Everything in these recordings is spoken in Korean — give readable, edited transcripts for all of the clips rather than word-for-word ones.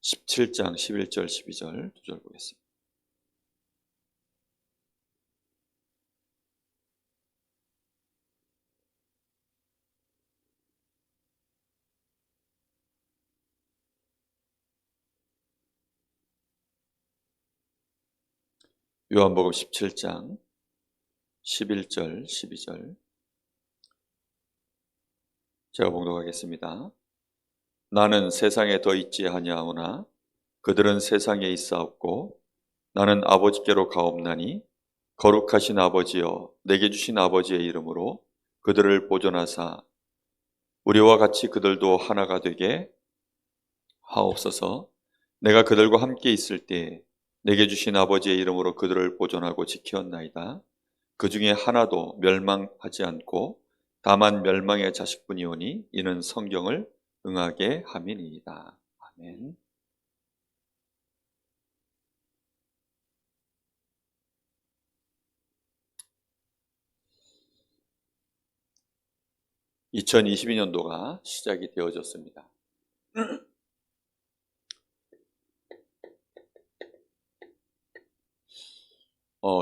17장 11절 12절 두 절 보겠습니다. 요한복음 17장 11절 12절 제가 봉독하겠습니다. 나는 세상에 더 있지 아니하오나 그들은 세상에 있사옵고 나는 아버지께로 가옵나니 거룩하신 아버지여 내게 주신 아버지의 이름으로 그들을 보존하사 우리와 같이 그들도 하나가 되게 하옵소서. 내가 그들과 함께 있을 때 내게 주신 아버지의 이름으로 그들을 보존하고 지키었나이다. 그 중에 하나도 멸망하지 않고 다만 멸망의 자식뿐이오니 이는 성경을 응하게 함이니이다. 아멘. (2022년도가) 시작이 되어졌습니다.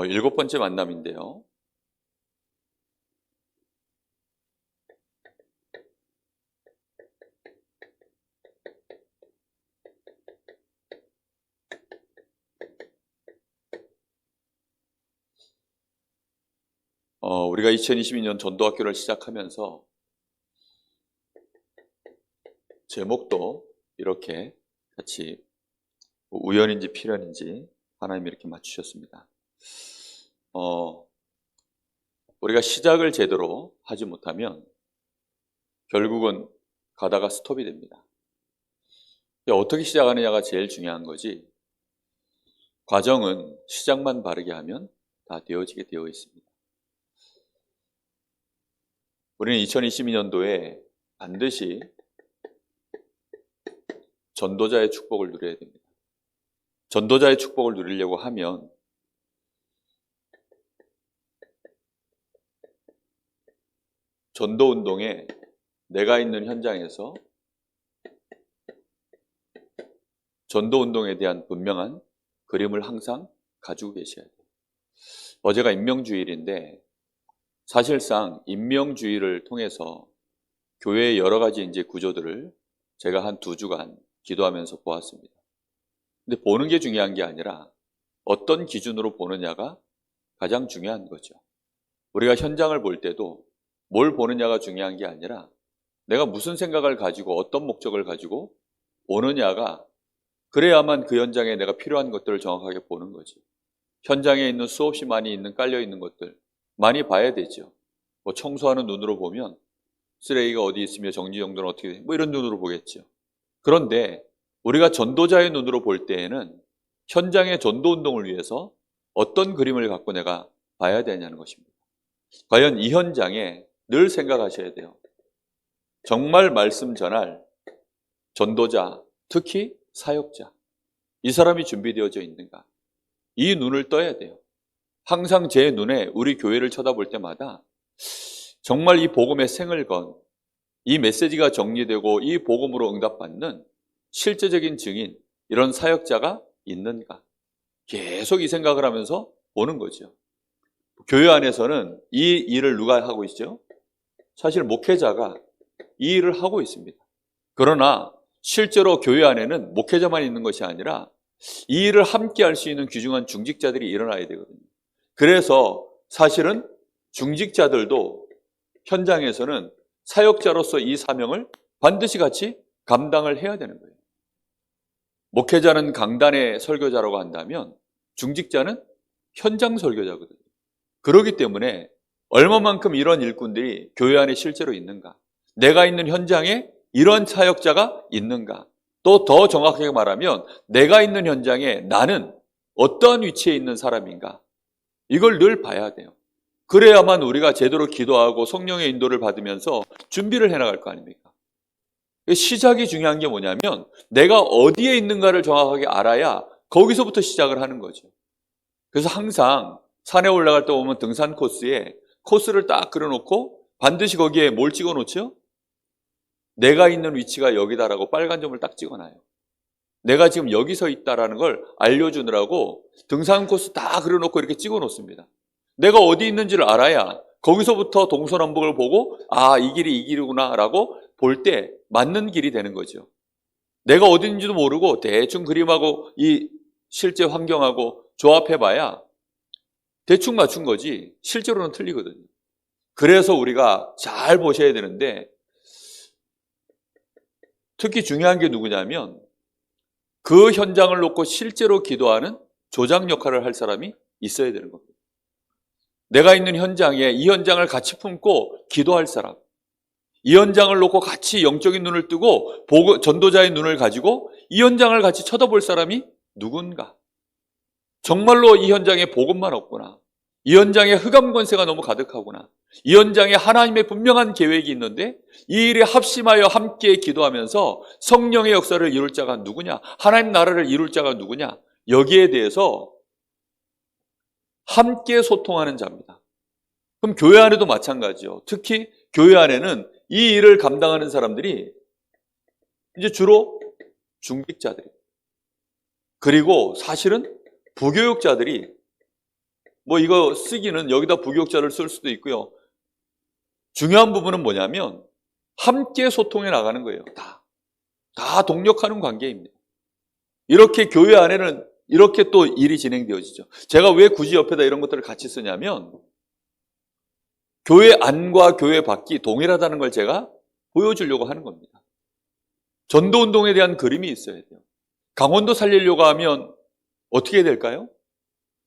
일곱 번째 만남인데요. 우리가 2022년 전도학교를 시작하면서 제목도 이렇게 같이 우연인지 필연인지 하나님이 이렇게 맞추셨습니다. 우리가 시작을 제대로 하지 못하면 결국은 가다가 스톱이 됩니다. 어떻게 시작하느냐가 제일 중요한 거지, 과정은 시작만 바르게 하면 다 되어지게 되어 있습니다. 우리는 2022년도에 반드시 전도자의 축복을 누려야 됩니다. 전도자의 축복을 누리려고 하면 전도운동에 내가 있는 현장에서 전도운동에 대한 분명한 그림을 항상 가지고 계셔야 돼요. 어제가 임명주일인데 사실상 임명주일을 통해서 교회의 여러 가지 이제 구조들을 제가 한 2주간 기도하면서 보았습니다. 근데 보는 게 중요한 게 아니라 어떤 기준으로 보느냐가 가장 중요한 거죠. 우리가 현장을 볼 때도 뭘 보느냐가 중요한 게 아니라 내가 무슨 생각을 가지고 어떤 목적을 가지고 오느냐가, 그래야만 그 현장에 내가 필요한 것들을 정확하게 보는 거지. 현장에 있는 수없이 많이 있는 깔려 있는 것들 많이 봐야 되죠. 뭐 청소하는 눈으로 보면 쓰레기가 어디 있으며 정리정돈은 어떻게 돼, 뭐 이런 눈으로 보겠죠. 그런데 우리가 전도자의 눈으로 볼 때에는 현장의 전도운동을 위해서 어떤 그림을 갖고 내가 봐야 되냐는 것입니다. 과연 이 현장에 늘 생각하셔야 돼요. 정말 말씀 전할 전도자, 특히 사역자, 이 사람이 준비되어져 있는가? 이 눈을 떠야 돼요. 항상 제 눈에 우리 교회를 쳐다볼 때마다 정말 이 복음의 생을 건, 이 메시지가 정리되고 이 복음으로 응답받는 실제적인 증인, 이런 사역자가 있는가? 계속 이 생각을 하면서 보는 거죠. 교회 안에서는 이 일을 누가 하고 있죠? 사실 목회자가 이 일을 하고 있습니다. 그러나 실제로 교회 안에는 목회자만 있는 것이 아니라 이 일을 함께 할 수 있는 귀중한 중직자들이 일어나야 되거든요. 그래서 사실은 중직자들도 현장에서는 사역자로서 이 사명을 반드시 같이 감당을 해야 되는 거예요. 목회자는 강단의 설교자라고 한다면 중직자는 현장 설교자거든요. 그렇기 때문에 얼마만큼 이런 일꾼들이 교회 안에 실제로 있는가, 내가 있는 현장에 이런 사역자가 있는가, 또 더 정확하게 말하면 내가 있는 현장에 나는 어떠한 위치에 있는 사람인가, 이걸 늘 봐야 돼요. 그래야만 우리가 제대로 기도하고 성령의 인도를 받으면서 준비를 해나갈 거 아닙니까? 시작이 중요한 게 뭐냐면 내가 어디에 있는가를 정확하게 알아야 거기서부터 시작을 하는 거죠. 그래서 항상 산에 올라갈 때 보면 등산 코스에 코스를 딱 그려놓고 반드시 거기에 뭘 찍어놓죠? 내가 있는 위치가 여기다라고 빨간 점을 딱 찍어놔요. 내가 지금 여기 서 있다라는 걸 알려주느라고 등산 코스 다 그려놓고 이렇게 찍어 놓습니다. 내가 어디 있는지를 알아야 거기서부터 동서남북을 보고 아, 이 길이 이 길이구나 라고 볼 때 맞는 길이 되는 거죠. 내가 어디 있는지도 모르고 대충 그림하고 이 실제 환경하고 조합해봐야 대충 맞춘 거지 실제로는 틀리거든요. 그래서 우리가 잘 보셔야 되는데 특히 중요한 게 누구냐면 그 현장을 놓고 실제로 기도하는 조장 역할을 할 사람이 있어야 되는 겁니다. 내가 있는 현장에 이 현장을 같이 품고 기도할 사람, 이 현장을 놓고 같이 영적인 눈을 뜨고 전도자의 눈을 가지고 이 현장을 같이 쳐다볼 사람이 누군가. 정말로 이 현장에 복음만 없구나. 이 현장에 흑암 권세가 너무 가득하구나. 이 현장에 하나님의 분명한 계획이 있는데 이 일에 합심하여 함께 기도하면서 성령의 역사를 이룰 자가 누구냐? 하나님 나라를 이룰 자가 누구냐? 여기에 대해서 함께 소통하는 자입니다. 그럼 교회 안에도 마찬가지요. 특히 교회 안에는 이 일을 감당하는 사람들이 이제 주로 중직자들이에요. 그리고 사실은 부교육자들이 뭐 이거 쓰기는 여기다 부교육자를 쓸 수도 있고요. 중요한 부분은 뭐냐면 함께 소통해 나가는 거예요. 다 동력하는 관계입니다. 이렇게 교회 안에는 이렇게 또 일이 진행되어지죠. 제가 왜 굳이 옆에다 이런 것들을 같이 쓰냐면 교회 안과 교회 밖이 동일하다는 걸 제가 보여주려고 하는 겁니다. 전도운동에 대한 그림이 있어야 돼요. 강원도 살리려고 하면 어떻게 해야 될까요?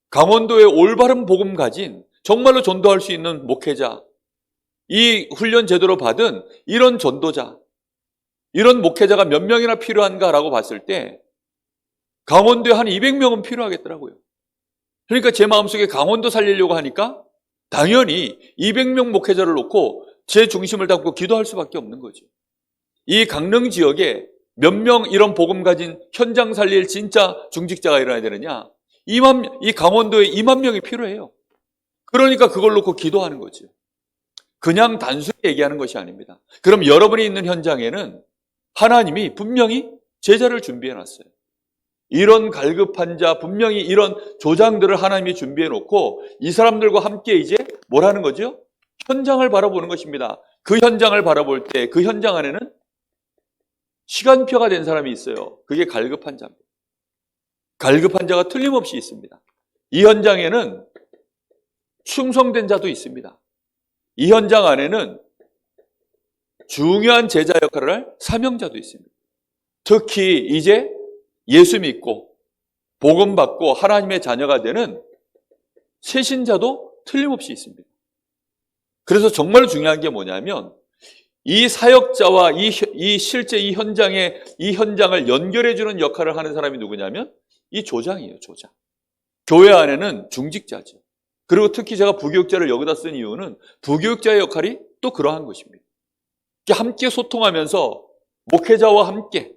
강원도에 올바른 복음 가진 정말로 전도할 수 있는 목회자, 이 훈련 제대로 받은 이런 전도자, 이런 목회자가 몇 명이나 필요한가라고 봤을 때 강원도에 한 200명은 필요하겠더라고요. 그러니까 제 마음속에 강원도 살리려고 하니까 당연히 200명 목회자를 놓고 제 중심을 잡고 기도할 수밖에 없는 거죠. 이 강릉 지역에 몇 명 이런 복음 가진 현장 살릴 진짜 중직자가 일어나야 되느냐? 이 강원도에 2만 명이 필요해요. 그러니까 그걸 놓고 기도하는 거죠. 그냥 단순히 얘기하는 것이 아닙니다. 그럼 여러분이 있는 현장에는 하나님이 분명히 제자를 준비해 놨어요. 이런 갈급한 자, 분명히 이런 조장들을 하나님이 준비해 놓고 이 사람들과 함께 이제 뭘 하는 거죠? 현장을 바라보는 것입니다. 그 현장을 바라볼 때 그 현장 안에는 시간표가 된 사람이 있어요. 그게 갈급한 자입니다. 갈급한 자가 틀림없이 있습니다. 이 현장에는 충성된 자도 있습니다. 이 현장 안에는 중요한 제자 역할을 할 사명자도 있습니다. 특히 이제 예수 믿고 복음 받고 하나님의 자녀가 되는 새신자도 틀림없이 있습니다. 그래서 정말 중요한 게 뭐냐면 이 사역자와 실제 이 현장을 연결해주는 역할을 하는 사람이 누구냐면 이 조장이에요, 조장. 교회 안에는 중직자죠. 그리고 특히 제가 부교육자를 여기다 쓴 이유는 부교육자의 역할이 또 그러한 것입니다. 함께 소통하면서 목회자와 함께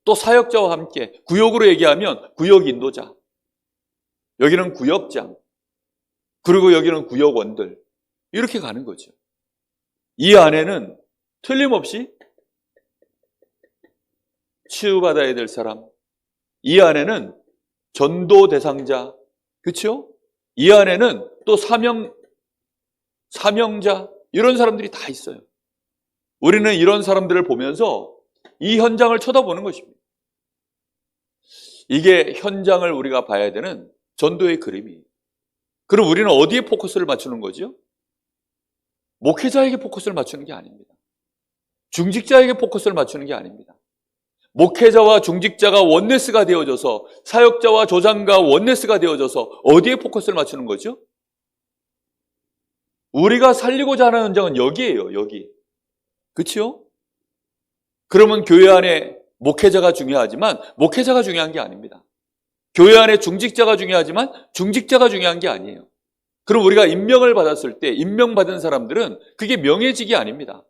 또 사역자와 함께 구역으로 얘기하면 구역 인도자, 여기는 구역장, 그리고 여기는 구역원들 이렇게 가는 거죠. 이 안에는 틀림없이 치유받아야 될 사람, 이 안에는 전도 대상자, 그렇죠? 이 안에는 또 사명자 이런 사람들이 다 있어요. 우리는 이런 사람들을 보면서 이 현장을 쳐다보는 것입니다. 이게 현장을 우리가 봐야 되는 전도의 그림이에요. 그럼 우리는 어디에 포커스를 맞추는 거죠? 목회자에게 포커스를 맞추는 게 아닙니다. 중직자에게 포커스를 맞추는 게 아닙니다. 목회자와 중직자가 원네스가 되어져서 사역자와 조장과 원네스가 되어져서 어디에 포커스를 맞추는 거죠? 우리가 살리고자 하는 현장은 여기예요, 여기. 그렇죠? 그러면 교회 안에 목회자가 중요하지만 목회자가 중요한 게 아닙니다. 교회 안에 중직자가 중요하지만 중직자가 중요한 게 아니에요. 그럼 우리가 임명을 받았을 때 임명받은 사람들은 그게 명예직이 아닙니다.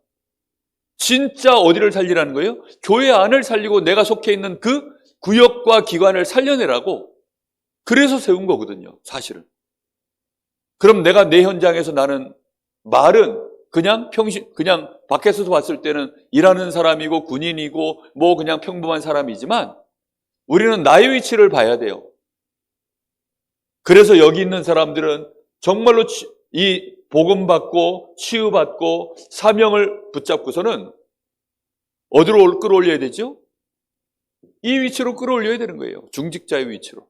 진짜 어디를 살리라는 거예요? 교회 안을 살리고 내가 속해 있는 그 구역과 기관을 살려내라고 그래서 세운 거거든요, 사실은. 그럼 내가 내 현장에서 나는 말은 그냥 밖에서도 봤을 때는 일하는 사람이고 군인이고 뭐 그냥 평범한 사람이지만 우리는 나의 위치를 봐야 돼요. 그래서 여기 있는 사람들은 정말로 이 복음 받고 치유받고 사명을 붙잡고서는 어디로 끌어올려야 되죠? 이 위치로 끌어올려야 되는 거예요. 중직자의 위치로.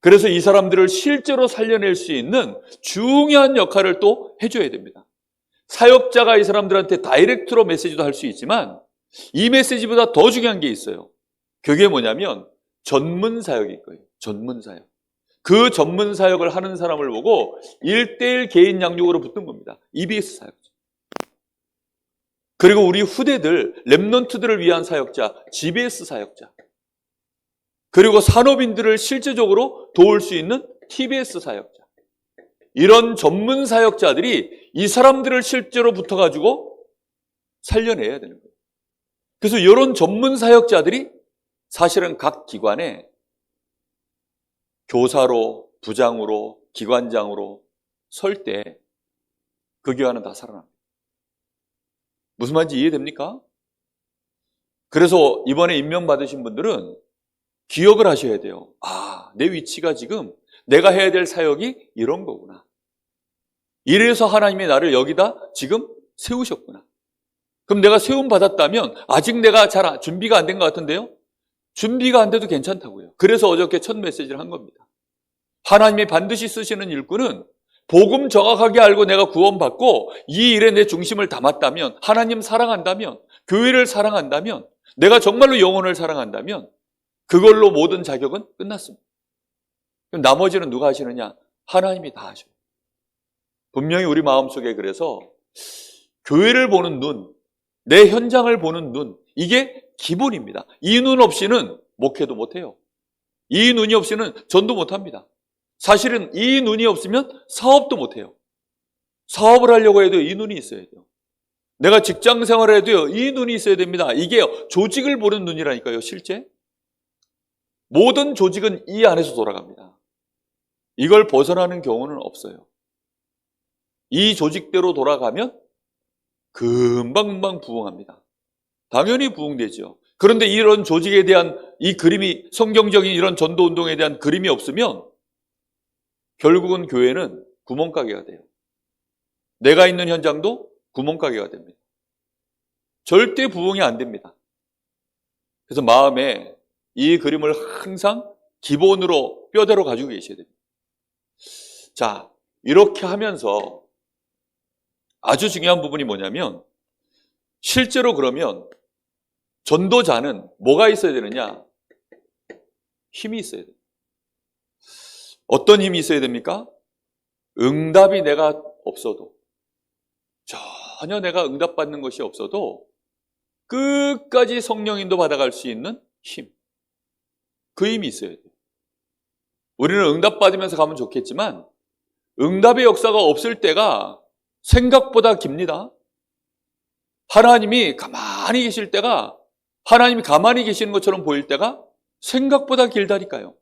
그래서 이 사람들을 실제로 살려낼 수 있는 중요한 역할을 또 해줘야 됩니다. 사역자가 이 사람들한테 다이렉트로 메시지도 할 수 있지만 이 메시지보다 더 중요한 게 있어요. 그게 뭐냐면 전문 사역일 거예요. 전문 사역. 그 전문 사역을 하는 사람을 보고 1:1 개인 양육으로 붙는 겁니다. EBS 사역자. 그리고 우리 후대들, 렘넌트들을 위한 사역자, GBS 사역자. 그리고 산업인들을 실제적으로 도울 수 있는 TBS 사역자. 이런 전문 사역자들이 이 사람들을 실제로 붙어가지고 살려내야 되는 거예요. 그래서 이런 전문 사역자들이 사실은 각 기관에 교사로, 부장으로, 기관장으로 설 때 그 기관은 다 살아납니다. 무슨 말인지 이해됩니까? 그래서 이번에 임명받으신 분들은 기억을 하셔야 돼요. 아, 내 위치가 지금 내가 해야 될 사역이 이런 거구나. 이래서 하나님이 나를 여기다 지금 세우셨구나. 그럼 내가 세움 받았다면 아직 내가 잘 준비가 안 된 것 같은데요? 준비가 안 돼도 괜찮다고요. 그래서 어저께 첫 메시지를 한 겁니다. 하나님이 반드시 쓰시는 일꾼은 복음 정확하게 알고 내가 구원받고 이 일에 내 중심을 담았다면, 하나님 사랑한다면, 교회를 사랑한다면, 내가 정말로 영혼을 사랑한다면 그걸로 모든 자격은 끝났습니다. 그럼 나머지는 누가 하시느냐? 하나님이 다 하셔요. 분명히 우리 마음속에 그래서 교회를 보는 눈, 내 현장을 보는 눈, 이게 기본입니다. 이 눈 없이는 목회도 못해요. 이 눈이 없이는 전도 못합니다. 사실은 이 눈이 없으면 사업도 못해요. 사업을 하려고 해도 이 눈이 있어야 돼요. 내가 직장 생활을 해도요, 이 눈이 있어야 됩니다. 이게 조직을 보는 눈이라니까요, 실제. 모든 조직은 이 안에서 돌아갑니다. 이걸 벗어나는 경우는 없어요. 이 조직대로 돌아가면 금방 부흥합니다. 당연히 부흥되죠. 그런데 이런 조직에 대한 이 그림이, 성경적인 이런 전도운동에 대한 그림이 없으면 결국은 교회는 구멍가게가 돼요. 내가 있는 현장도 구멍가게가 됩니다. 절대 부흥이 안 됩니다. 그래서 마음에 이 그림을 항상 기본으로 뼈대로 가지고 계셔야 됩니다. 자, 이렇게 하면서 아주 중요한 부분이 뭐냐면, 실제로 그러면 전도자는 뭐가 있어야 되느냐? 힘이 있어야 돼요. 어떤 힘이 있어야 됩니까? 응답이 내가 없어도, 전혀 내가 응답받는 것이 없어도 끝까지 성령인도 받아갈 수 있는 힘. 그 힘이 있어야 돼요. 우리는 응답받으면서 가면 좋겠지만 응답의 역사가 없을 때가 생각보다 깁니다. 하나님이 가만히 계실 때가, 하나님이 가만히 계시는 것처럼 보일 때가 생각보다 길다니까요.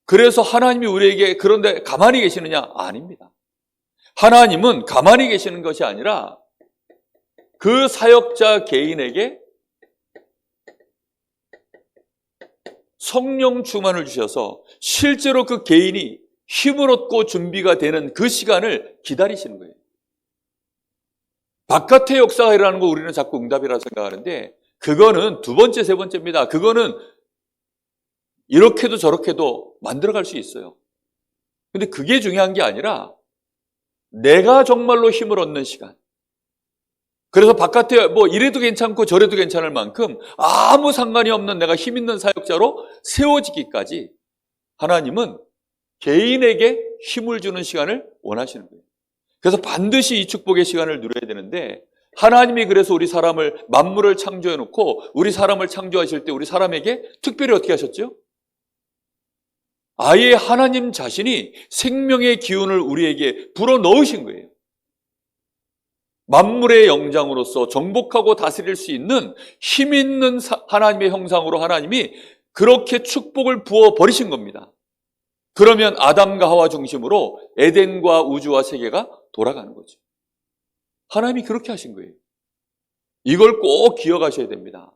그래서 하나님이 우리에게 그런데 가만히 계시느냐? 아닙니다. 하나님은 가만히 계시는 것이 아니라 그 사역자 개인에게 성령 충만을 주셔서 실제로 그 개인이 힘을 얻고 준비가 되는 그 시간을 기다리시는 거예요. 바깥의 역사가 일어나는 거 우리는 자꾸 응답이라고 생각하는데 그거는 두 번째, 세 번째입니다. 그거는 이렇게도 저렇게도 만들어갈 수 있어요. 근데 그게 중요한 게 아니라 내가 정말로 힘을 얻는 시간. 그래서 바깥에 뭐 이래도 괜찮고 저래도 괜찮을 만큼 아무 상관이 없는 내가 힘 있는 사역자로 세워지기까지 하나님은 개인에게 힘을 주는 시간을 원하시는 거예요. 그래서 반드시 이 축복의 시간을 누려야 되는데, 하나님이 그래서 우리 사람을, 만물을 창조해 놓고 우리 사람을 창조하실 때 우리 사람에게 특별히 어떻게 하셨죠? 아예 하나님 자신이 생명의 기운을 우리에게 불어넣으신 거예요. 만물의 영장으로서 정복하고 다스릴 수 있는 힘 있는 하나님의 형상으로 하나님이 그렇게 축복을 부어버리신 겁니다. 그러면 아담과 하와 중심으로 에덴과 우주와 세계가 돌아가는 거죠. 하나님이 그렇게 하신 거예요. 이걸 꼭 기억하셔야 됩니다.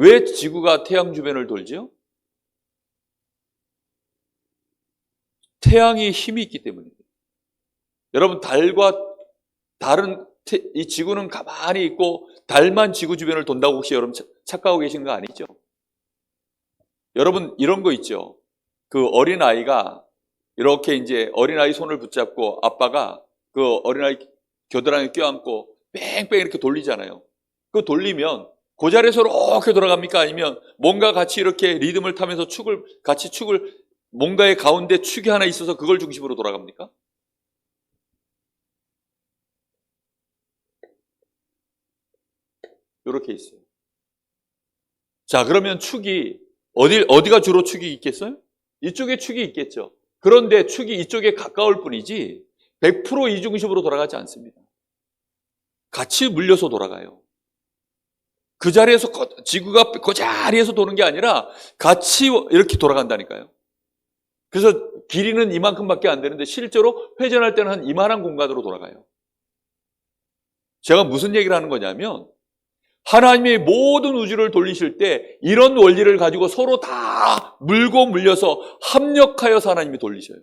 왜 지구가 태양 주변을 돌지요? 태양이 힘이 있기 때문입니다. 여러분, 달과 다른 이 지구는 가만히 있고 달만 지구 주변을 돈다고 혹시 여러분 착각하고 계신 거 아니죠? 여러분, 이런 거 있죠. 그 어린아이가 이렇게 이제 어린아이 손을 붙잡고 아빠가 그 어린아이 겨드랑이에 껴안고 뺑뺑 이렇게 돌리잖아요. 그 돌리면 그 자리에서 이렇게 돌아갑니까? 아니면 뭔가 같이 이렇게 리듬을 타면서 축을 뭔가의 가운데 축이 하나 있어서 그걸 중심으로 돌아갑니까? 이렇게 있어요. 자, 그러면 축이 어디가 주로 축이 있겠어요? 이쪽에 축이 있겠죠. 그런데 축이 이쪽에 가까울 뿐이지 100% 이중심으로 돌아가지 않습니다. 같이 물려서 돌아가요. 그 자리에서 지구가 그 자리에서 도는 게 아니라 같이 이렇게 돌아간다니까요. 그래서 길이는 이만큼밖에 안 되는데 실제로 회전할 때는 한 이만한 공간으로 돌아가요. 제가 무슨 얘기를 하는 거냐면 하나님의 모든 우주를 돌리실 때 이런 원리를 가지고 서로 다 물고 물려서 합력하여서 하나님이 돌리셔요.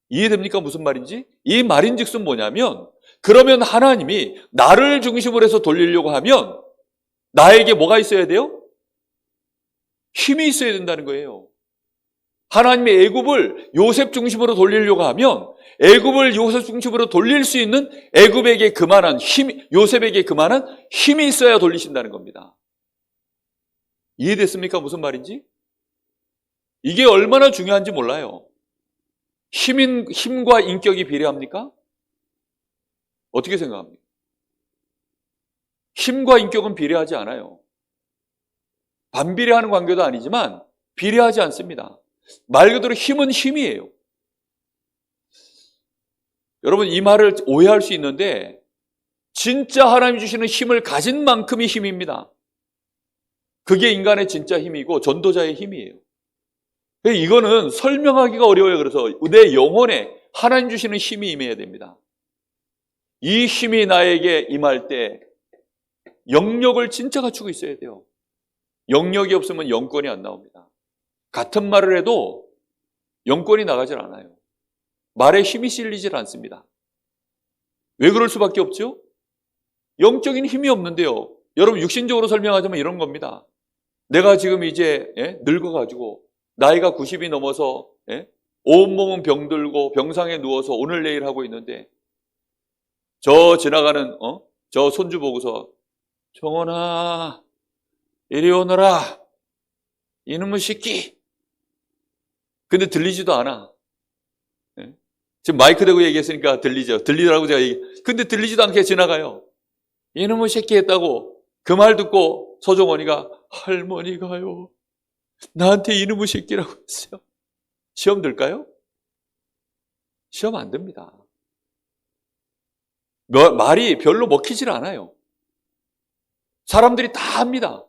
이해됩니까? 무슨 말인지? 이 말인즉슨 뭐냐면 그러면 하나님이 나를 중심으로 해서 돌리려고 하면 나에게 뭐가 있어야 돼요? 힘이 있어야 된다는 거예요. 하나님의 애굽을 요셉 중심으로 돌리려고 하면 애굽을 요셉 중심으로 돌릴 수 있는 애굽에게 그만한 힘, 요셉에게 그만한 힘이 있어야 돌리신다는 겁니다. 이해됐습니까? 무슨 말인지? 이게 얼마나 중요한지 몰라요. 힘과 인격이 비례합니까? 어떻게 생각합니까? 힘과 인격은 비례하지 않아요. 반비례하는 관계도 아니지만 비례하지 않습니다. 말 그대로 힘은 힘이에요. 여러분, 이 말을 오해할 수 있는데 진짜 하나님이 주시는 힘을 가진 만큼이 힘입니다. 그게 인간의 진짜 힘이고 전도자의 힘이에요. 이거는 설명하기가 어려워요. 그래서 내 영혼에 하나님 주시는 힘이 임해야 됩니다. 이 힘이 나에게 임할 때 영역을 진짜 갖추고 있어야 돼요. 영역이 없으면 영권이 안 나옵니다. 같은 말을 해도 영권이 나가질 않아요. 말에 힘이 실리질 않습니다. 왜 그럴 수밖에 없죠? 영적인 힘이 없는데요. 여러분, 육신적으로 설명하자면 이런 겁니다. 내가 지금 이제 늙어가지고 나이가 90이 넘어서 온몸은 병들고 병상에 누워서 오늘 내일 하고 있는데 저 지나가는 저 손주 보고서 정원아 이리 오너라 이놈의 새끼. 근데 들리지도 않아. 지금 마이크 대고 얘기했으니까 들리죠. 들리더라고 제가 근데 들리지도 않게 지나가요. 이놈의 새끼 했다고 그 말 듣고 서정원이가 할머니가요 나한테 이놈의 새끼라고 했어요. 시험 들까요? 시험 안 됩니다. 말이 별로 먹히질 않아요. 사람들이 다 합니다.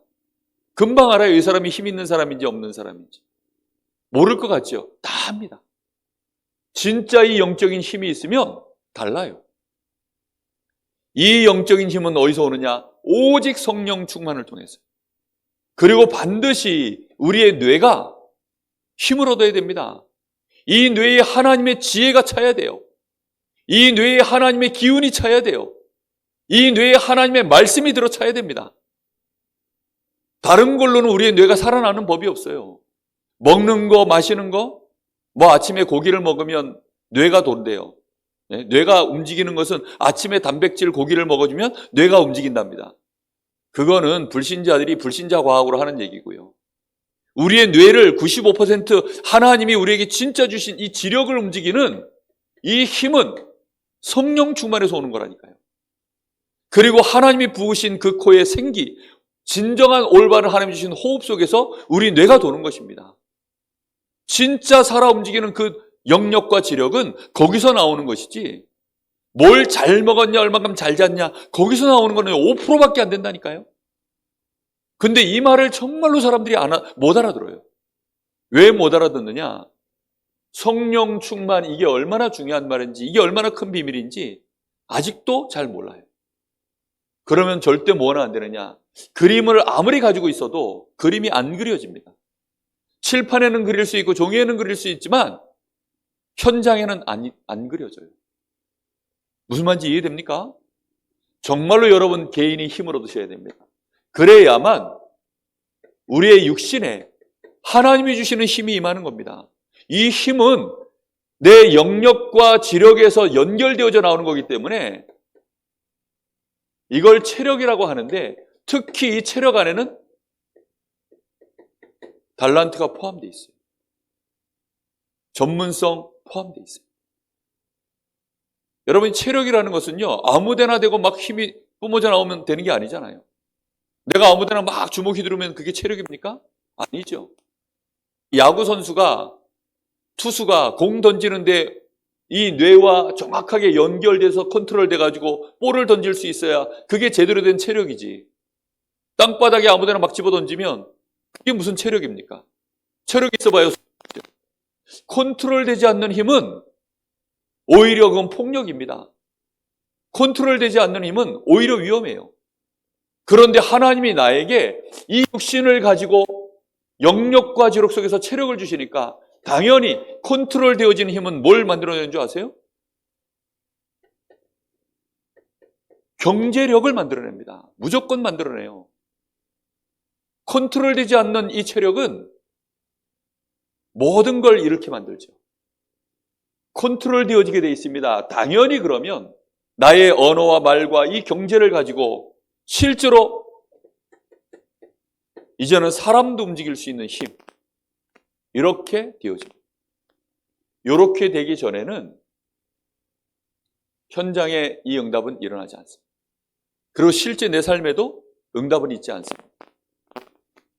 금방 알아요. 이 사람이 힘 있는 사람인지 없는 사람인지. 모를 것 같죠? 다 합니다. 진짜 이 영적인 힘이 있으면 달라요. 이 영적인 힘은 어디서 오느냐? 오직 성령 충만을 통해서. 그리고 반드시 우리의 뇌가 힘을 얻어야 됩니다. 이 뇌에 하나님의 지혜가 차야 돼요. 이 뇌에 하나님의 기운이 차야 돼요. 이 뇌에 하나님의 말씀이 들어차야 됩니다. 다른 걸로는 우리의 뇌가 살아나는 법이 없어요. 먹는 거, 마시는 거, 아침에 고기를 먹으면 뇌가 돈대요. 뇌가 움직이는 것은 아침에 단백질 고기를 먹어주면 뇌가 움직인답니다. 그거는 불신자들이 불신자 과학으로 하는 얘기고요. 우리의 뇌를 95% 하나님이 우리에게 진짜 주신 이 지력을 움직이는 이 힘은 성령 충만에서 오는 거라니까요. 그리고 하나님이 부으신 그 코의 생기, 진정한 올바른 하나님이 주신 호흡 속에서 우리 뇌가 도는 것입니다. 진짜 살아 움직이는 그 영역과 지력은 거기서 나오는 것이지 뭘 잘 먹었냐 얼마큼 잘 잤냐 거기서 나오는 거는 5%밖에 안 된다니까요. 근데 이 말을 정말로 사람들이 못 알아들어요. 왜 못 알아듣느냐? 성령 충만 이게 얼마나 중요한 말인지 이게 얼마나 큰 비밀인지 아직도 잘 몰라요. 그러면 절대 뭐는 안 되느냐? 그림을 아무리 가지고 있어도 그림이 안 그려집니다. 칠판에는 그릴 수 있고 종이에는 그릴 수 있지만 현장에는 안 그려져요. 무슨 말인지 이해됩니까? 정말로 여러분 개인이 힘을 얻으셔야 됩니다. 그래야만 우리의 육신에 하나님이 주시는 힘이 임하는 겁니다. 이 힘은 내 영역과 지력에서 연결되어져 나오는 거기 때문에 이걸 체력이라고 하는데, 특히 이 체력 안에는 달란트가 포함되어 있어요. 전문성 포함되어 있어요. 여러분, 체력이라는 것은요, 아무데나 되고 막 힘이 뿜어져 나오면 되는 게 아니잖아요. 내가 아무데나 막 주먹 휘두르면 그게 체력입니까? 아니죠. 야구 선수가, 투수가 공 던지는데 이 뇌와 정확하게 연결돼서 컨트롤 돼가지고 볼을 던질 수 있어야 그게 제대로 된 체력이지. 땅바닥에 아무데나 막 집어 던지면 그게 무슨 체력입니까? 체력이 있어봐요. 컨트롤 되지 않는 힘은 오히려 그건 폭력입니다. 컨트롤 되지 않는 힘은 오히려 위험해요. 그런데 하나님이 나에게 이 육신을 가지고 영역과 지력 속에서 체력을 주시니까 당연히 컨트롤 되어진 힘은 뭘 만들어내는 줄 아세요? 경제력을 만들어냅니다. 무조건 만들어내요. 컨트롤 되지 않는 이 체력은 모든 걸 이렇게 만들죠. 컨트롤 되어지게 되어 있습니다. 당연히 그러면 나의 언어와 말과 이 경제를 가지고 실제로 이제는 사람도 움직일 수 있는 힘, 이렇게 되어집니다. 이렇게 되기 전에는 현장에 이 응답은 일어나지 않습니다. 그리고 실제 내 삶에도 응답은 있지 않습니다.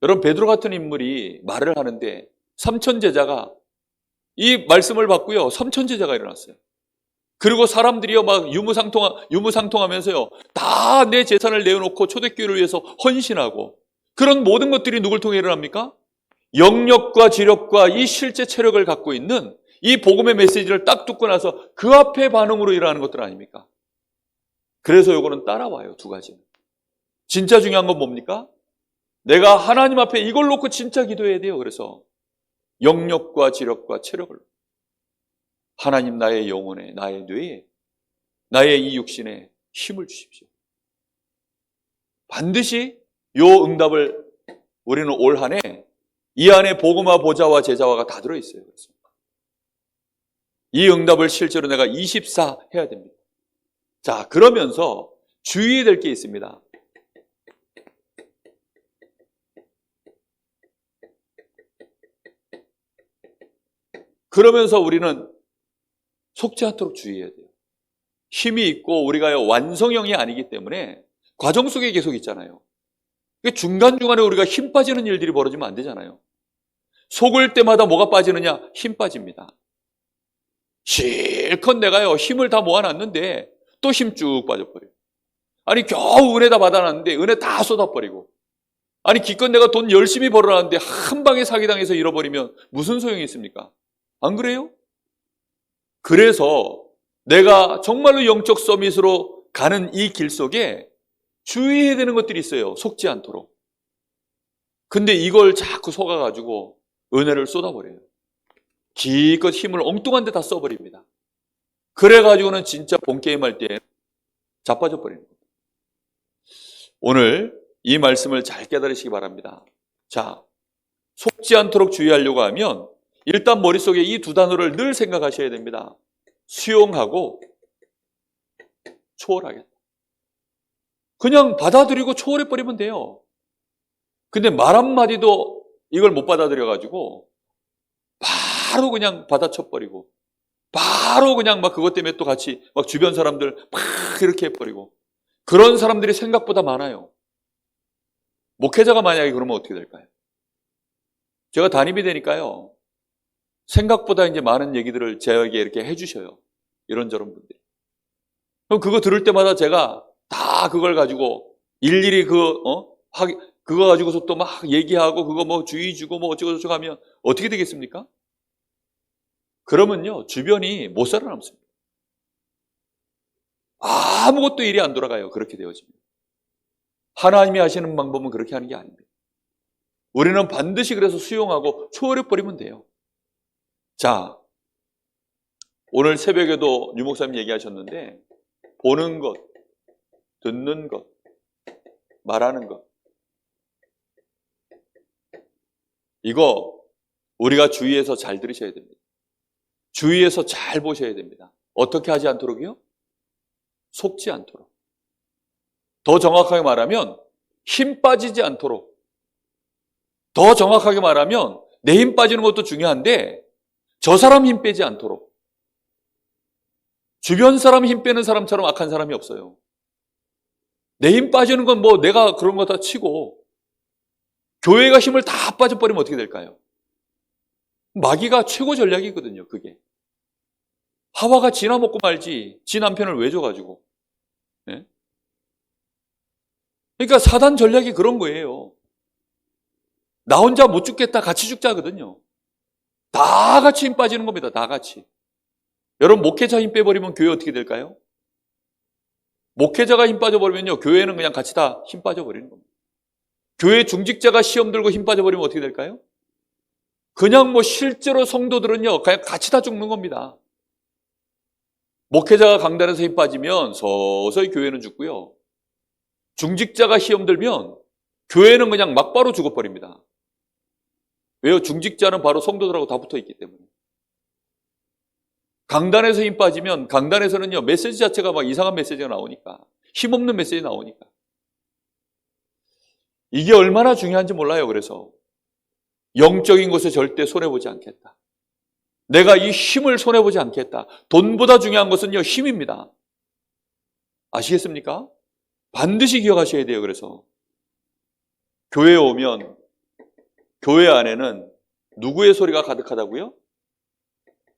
여러분, 베드로 같은 인물이 말을 하는데 3천 제자가 이 말씀을 받고요, 3천 제자가 일어났어요. 그리고 사람들이요 막 유무상통하면서요, 다 내 재산을 내어놓고 초대교회를 위해서 헌신하고, 그런 모든 것들이 누굴 통해 일어납니까? 영역과 지력과 이 실제 체력을 갖고 있는 이 복음의 메시지를 딱 듣고 나서 그 앞에 반응으로 일어나는 것들 아닙니까? 그래서 요거는 따라와요, 두 가지는. 진짜 중요한 건 뭡니까? 내가 하나님 앞에 이걸 놓고 진짜 기도해야 돼요. 그래서 영역과 지력과 체력을, 하나님 나의 영혼에, 나의 뇌에, 나의 이 육신에 힘을 주십시오. 반드시 요 응답을 우리는 올 한 해 이 안에 복음화 보좌와 제자화가 다 들어있어요. 그래서 이 응답을 실제로 내가 24 해야 됩니다. 자, 그러면서 주의해야 될 게 있습니다. 그러면서 우리는 속지 않도록 주의해야 돼요. 힘이 있고 우리가 완성형이 아니기 때문에 과정 속에 계속 있잖아요. 중간중간에 우리가 힘 빠지는 일들이 벌어지면 안 되잖아요. 속을 때마다 뭐가 빠지느냐? 힘 빠집니다. 실컷 내가요 힘을 다 모아놨는데 또 힘 쭉 빠져버려요. 아니, 겨우 은혜 다 받아놨는데 은혜 다 쏟아버리고, 아니 기껏 내가 돈 열심히 벌어놨는데 한 방에 사기당해서 잃어버리면 무슨 소용이 있습니까? 안 그래요? 그래서 내가 정말로 영적 서밋으로 가는 이 길 속에 주의해야 되는 것들이 있어요. 속지 않도록. 근데 이걸 자꾸 속아가지고 은혜를 쏟아버려요. 기껏 힘을 엉뚱한 데 다 써버립니다. 그래가지고는 진짜 본게임 할 때 자빠져 버리는 겁니다. 오늘 이 말씀을 잘 깨달으시기 바랍니다. 자, 속지 않도록 주의하려고 하면 일단 머릿속에 이 두 단어를 늘 생각하셔야 됩니다. 수용하고 초월하겠다. 그냥 받아들이고 초월해버리면 돼요. 근데 말 한마디도 이걸 못 받아들여가지고 바로 그냥 받아쳐버리고, 바로 그냥 막 그것 때문에 또 같이 막 주변 사람들 막 이렇게 해버리고, 그런 사람들이 생각보다 많아요. 목회자가 만약에 그러면 어떻게 될까요? 제가 담임이 되니까요, 생각보다 이제 많은 얘기들을 저에게 이렇게 해주셔요. 이런저런 분들이. 그럼 그거 들을 때마다 제가 다 그걸 가지고 일일이 그거 가지고서 또 막 얘기하고 그거 뭐 주의 주고 뭐 어쩌고저쩌고 하면 어떻게 되겠습니까? 그러면요, 주변이 못 살아남습니다. 아무것도 일이 안 돌아가요. 그렇게 되어집니다. 하나님이 하시는 방법은 그렇게 하는 게 아닙니다. 우리는 반드시 그래서 수용하고 초월해버리면 돼요. 자, 오늘 새벽에도 유 목사님 얘기하셨는데 보는 것, 듣는 것, 말하는 것, 이거 우리가 주의해서 잘 들으셔야 됩니다. 주의해서 잘 보셔야 됩니다. 어떻게 하지 않도록요? 속지 않도록. 더 정확하게 말하면 힘 빠지지 않도록. 더 정확하게 말하면 내 힘 빠지는 것도 중요한데 저 사람 힘 빼지 않도록. 주변 사람 힘 빼는 사람처럼 악한 사람이 없어요. 내 힘 빠지는 건 뭐 내가 그런 거 다 치고 교회가 힘을 다 빠져버리면 어떻게 될까요? 마귀가 최고 전략이거든요, 그게. 하와가 지나 먹고 말지, 지 남편을 왜 줘가지고. 네? 그러니까 사단 전략이 그런 거예요. 나 혼자 못 죽겠다, 같이 죽자거든요. 다 같이 힘 빠지는 겁니다, 다 같이. 여러분, 목회자 힘 빼버리면 교회 어떻게 될까요? 목회자가 힘 빠져버리면요, 교회는 그냥 같이 다 힘 빠져버리는 겁니다. 교회 중직자가 시험 들고 힘 빠져버리면 어떻게 될까요? 그냥 뭐 실제로 성도들은요, 그냥 같이 다 죽는 겁니다. 목회자가 강단에서 힘 빠지면 서서히 교회는 죽고요. 중직자가 시험 들면 교회는 그냥 막바로 죽어버립니다. 왜요? 중직자는 바로 성도들하고 다 붙어 있기 때문에. 강단에서 힘 빠지면 강단에서는요, 메시지 자체가 막 이상한 메시지가 나오니까. 힘없는 메시지 나오니까. 이게 얼마나 중요한지 몰라요, 그래서. 영적인 것에 절대 손해보지 않겠다. 내가 이 힘을 손해보지 않겠다. 돈보다 중요한 것은요, 힘입니다. 아시겠습니까? 반드시 기억하셔야 돼요, 그래서. 교회에 오면, 교회 안에는 누구의 소리가 가득하다고요?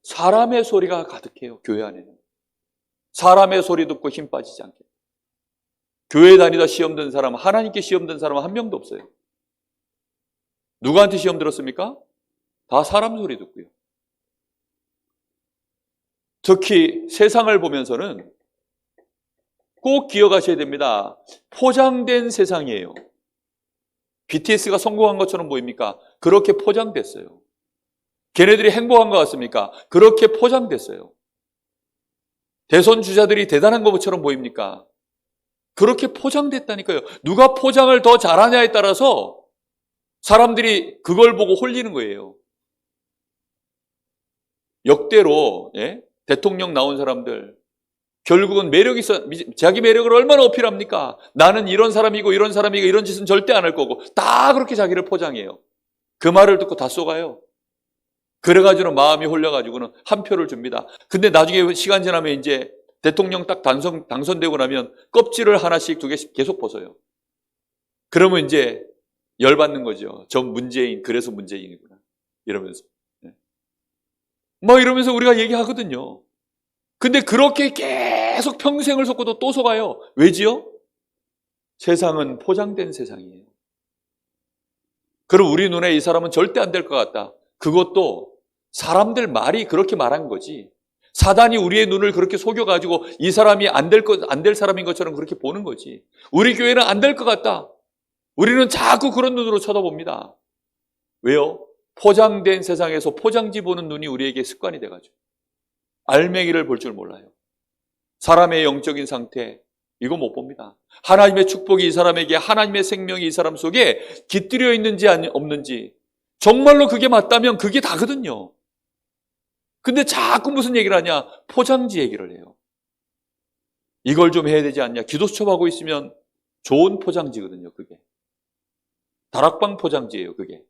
사람의 소리가 가득해요, 교회 안에는. 사람의 소리 듣고 힘 빠지지 않겠다. 교회 다니다 시험 든 사람, 하나님께 시험 든 사람은 한 명도 없어요. 누구한테 시험 들었습니까? 다 사람 소리 듣고요. 특히 세상을 보면서는 꼭 기억하셔야 됩니다. 포장된 세상이에요. BTS가 성공한 것처럼 보입니까? 그렇게 포장됐어요. 걔네들이 행복한 것 같습니까? 그렇게 포장됐어요. 대선 주자들이 대단한 것처럼 보입니까? 그렇게 포장됐다니까요. 누가 포장을 더 잘하냐에 따라서 사람들이 그걸 보고 홀리는 거예요. 역대로 대통령 나온 사람들 결국은 매력이 있어, 자기 매력을 얼마나 어필합니까? 나는 이런 사람이고 이런 사람이고 이런 짓은 절대 안 할 거고 다 그렇게 자기를 포장해요. 그 말을 듣고 다 쏘가요. 그래가지고는 마음이 홀려가지고는 한 표를 줍니다. 근데 나중에 시간 지나면 이제 대통령 딱 당선되고 나면 껍질을 하나씩 두 개씩 계속 벗어요. 그러면 이제 열받는 거죠. 저 문재인, 그래서 문재인이구나. 이러면서. 막 이러면서 우리가 얘기하거든요. 근데 그렇게 계속 평생을 속고도 또 속아요. 왜지요? 세상은 포장된 세상이에요. 그럼 우리 눈에 이 사람은 절대 안 될 것 같다. 그것도 사람들 말이 그렇게 말한 거지. 사단이 우리의 눈을 그렇게 속여가지고 이 사람이 안 될 사람인 것처럼 그렇게 보는 거지. 우리 교회는 안 될 것 같다. 우리는 자꾸 그런 눈으로 쳐다봅니다. 왜요? 포장된 세상에서 포장지 보는 눈이 우리에게 습관이 돼가지고. 알맹이를 볼 줄 몰라요. 사람의 영적인 상태, 이거 못 봅니다. 하나님의 축복이 이 사람에게, 하나님의 생명이 이 사람 속에 깃들여 있는지 없는지, 정말로 그게 맞다면 그게 다거든요. 근데 자꾸 무슨 얘기를 하냐? 포장지 얘기를 해요. 이걸 좀 해야 되지 않냐? 기도 수첩하고 있으면 좋은 포장지거든요, 그게. 다락방 포장지예요, 그게.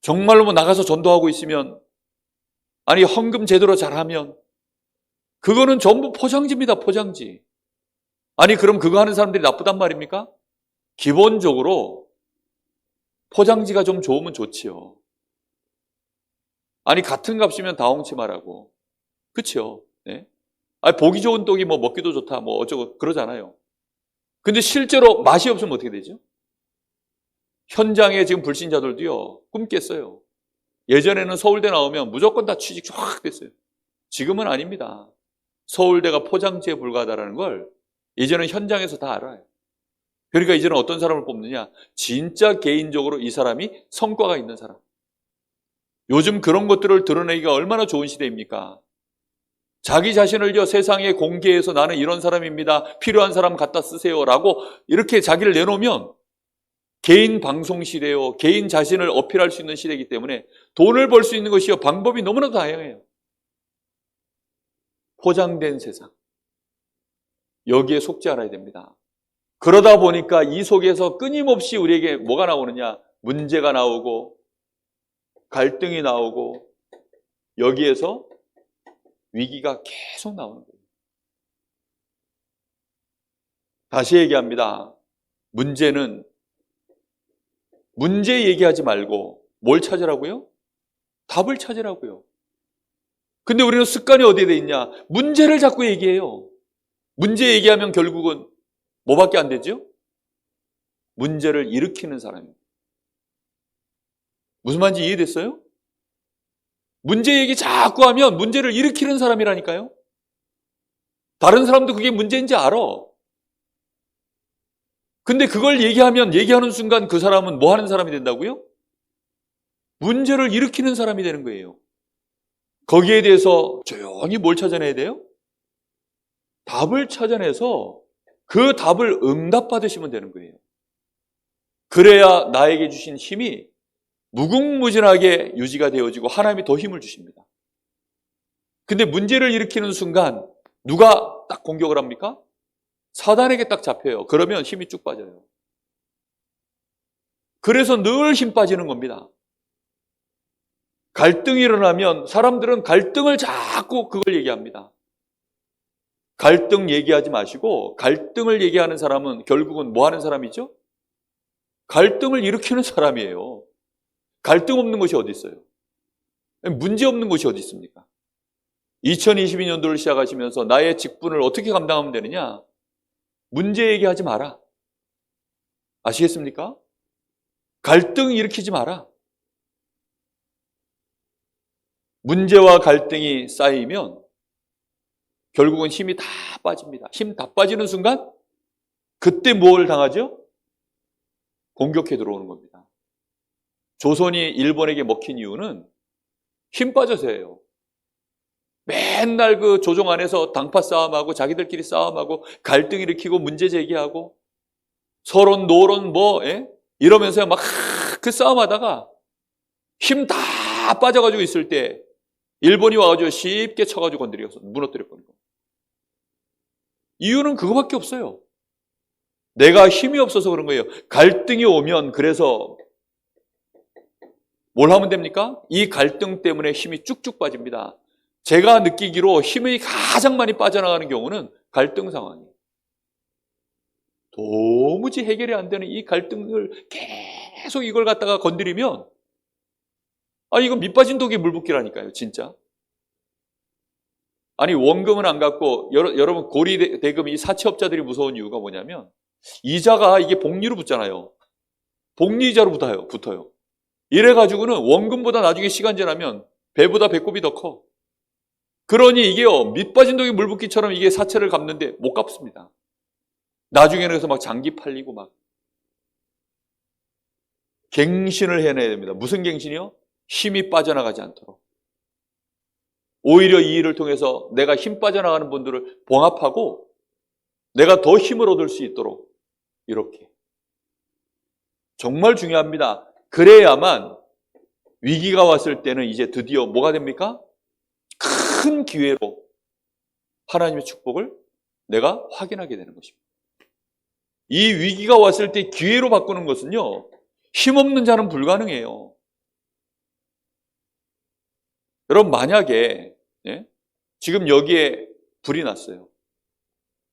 정말로 뭐 나가서 전도하고 있으면, 아니 헌금 제대로 잘하면 그거는 전부 포장지입니다, 포장지. 아니 그럼 그거 하는 사람들이 나쁘단 말입니까? 기본적으로 포장지가 좀 좋으면 좋지요. 아니 같은 값이면 다 엉치 말하고, 그렇죠? 네? 아니 보기 좋은 떡이 뭐 먹기도 좋다 뭐 어쩌고 그러잖아요. 근데 실제로 맛이 없으면 어떻게 되죠? 현장에 지금 불신자들도요 꿈 깼어요. 예전에는 서울대 나오면 무조건 다 취직 쫙 됐어요. 지금은 아닙니다. 서울대가 포장지에 불과하다는 걸 이제는 현장에서 다 알아요. 그러니까 이제는 어떤 사람을 뽑느냐? 진짜 개인적으로 이 사람이 성과가 있는 사람. 요즘 그런 것들을 드러내기가 얼마나 좋은 시대입니까? 자기 자신을요, 세상에 공개해서 나는 이런 사람입니다. 필요한 사람 갖다 쓰세요. 라고 이렇게 자기를 내놓으면 개인 방송 시대요. 개인 자신을 어필할 수 있는 시대이기 때문에 돈을 벌 수 있는 것이요. 방법이 너무나도 다양해요. 포장된 세상. 여기에 속지 않아야 됩니다. 그러다 보니까 이 속에서 끊임없이 우리에게 뭐가 나오느냐? 문제가 나오고 갈등이 나오고 여기에서 위기가 계속 나오는 거예요. 다시 얘기합니다. 문제는 문제 얘기하지 말고 뭘 찾으라고요? 답을 찾으라고요. 근데 우리는 습관이 어디에 돼 있냐? 문제를 자꾸 얘기해요. 문제 얘기하면 결국은 뭐밖에 안 되죠? 문제를 일으키는 사람입니다. 무슨 말인지 이해됐어요? 문제 얘기 자꾸 하면 문제를 일으키는 사람이라니까요. 다른 사람도 그게 문제인지 알아. 근데 그걸 얘기하면 얘기하는 순간 그 사람은 뭐 하는 사람이 된다고요? 문제를 일으키는 사람이 되는 거예요. 거기에 대해서 조용히 뭘 찾아내야 돼요? 답을 찾아내서 그 답을 응답받으시면 되는 거예요. 그래야 나에게 주신 힘이 무궁무진하게 유지가 되어지고 하나님이 더 힘을 주십니다. 근데 문제를 일으키는 순간 누가 딱 공격을 합니까? 사단에게 딱 잡혀요. 그러면 힘이 쭉 빠져요. 그래서 늘 힘 빠지는 겁니다. 갈등이 일어나면 사람들은 갈등을 자꾸 그걸 얘기합니다. 갈등 얘기하지 마시고 갈등을 얘기하는 사람은 결국은 뭐 하는 사람이죠? 갈등을 일으키는 사람이에요. 갈등 없는 것이 어디 있어요? 문제 없는 것이 어디 있습니까? 2022년도를 시작하시면서 나의 직분을 어떻게 감당하면 되느냐? 문제 얘기하지 마라. 아시겠습니까? 갈등 일으키지 마라. 문제와 갈등이 쌓이면 결국은 힘이 다 빠집니다. 힘 다 빠지는 순간 그때 뭘 당하죠? 공격해 들어오는 겁니다. 조선이 일본에게 먹힌 이유는 힘 빠져서예요. 맨날 그 조정 안에서 당파 싸움하고 자기들끼리 싸움하고 갈등 일으키고 문제 제기하고 서론 노론 이러면서 막 그 싸움하다가 힘 다 빠져가지고 있을 때 일본이 와가지고 쉽게 쳐가지고 건드려서 무너뜨려 버린 거예요. 이유는 그거밖에 없어요. 내가 힘이 없어서 그런 거예요. 갈등이 오면 그래서 뭘 하면 됩니까? 이 갈등 때문에 힘이 쭉쭉 빠집니다. 제가 느끼기로 힘이 가장 많이 빠져나가는 경우는 갈등 상황이에요. 도무지 해결이 안 되는 이 갈등을 계속 이걸 갖다가 건드리면 이건 밑 빠진 독에 물 붓기라니까요, 진짜. 아니, 원금은 안 갚고, 여러분, 고리 대금 이 사채업자들이 무서운 이유가 뭐냐면, 이자가 이게 복리로 붙잖아요. 복리이자로 붙어요. 이래가지고는 원금보다 나중에 시간 지나면 배보다 배꼽이 더 커. 그러니 이게요, 밑 빠진 독에 물 붓기처럼 이게 사채를 갚는데 못 갚습니다. 나중에는 그래서 막 장기 팔리고 막. 갱신을 해내야 됩니다. 무슨 갱신이요? 힘이 빠져나가지 않도록. 오히려 이 일을 통해서 내가 힘 빠져나가는 분들을 봉합하고 내가 더 힘을 얻을 수 있도록 이렇게. 정말 중요합니다. 그래야만 위기가 왔을 때는 이제 드디어 뭐가 됩니까? 큰 기회로 하나님의 축복을 내가 확인하게 되는 것입니다. 이 위기가 왔을 때 기회로 바꾸는 것은요, 힘없는 자는 불가능해요. 여러분, 만약에 지금 여기에 불이 났어요.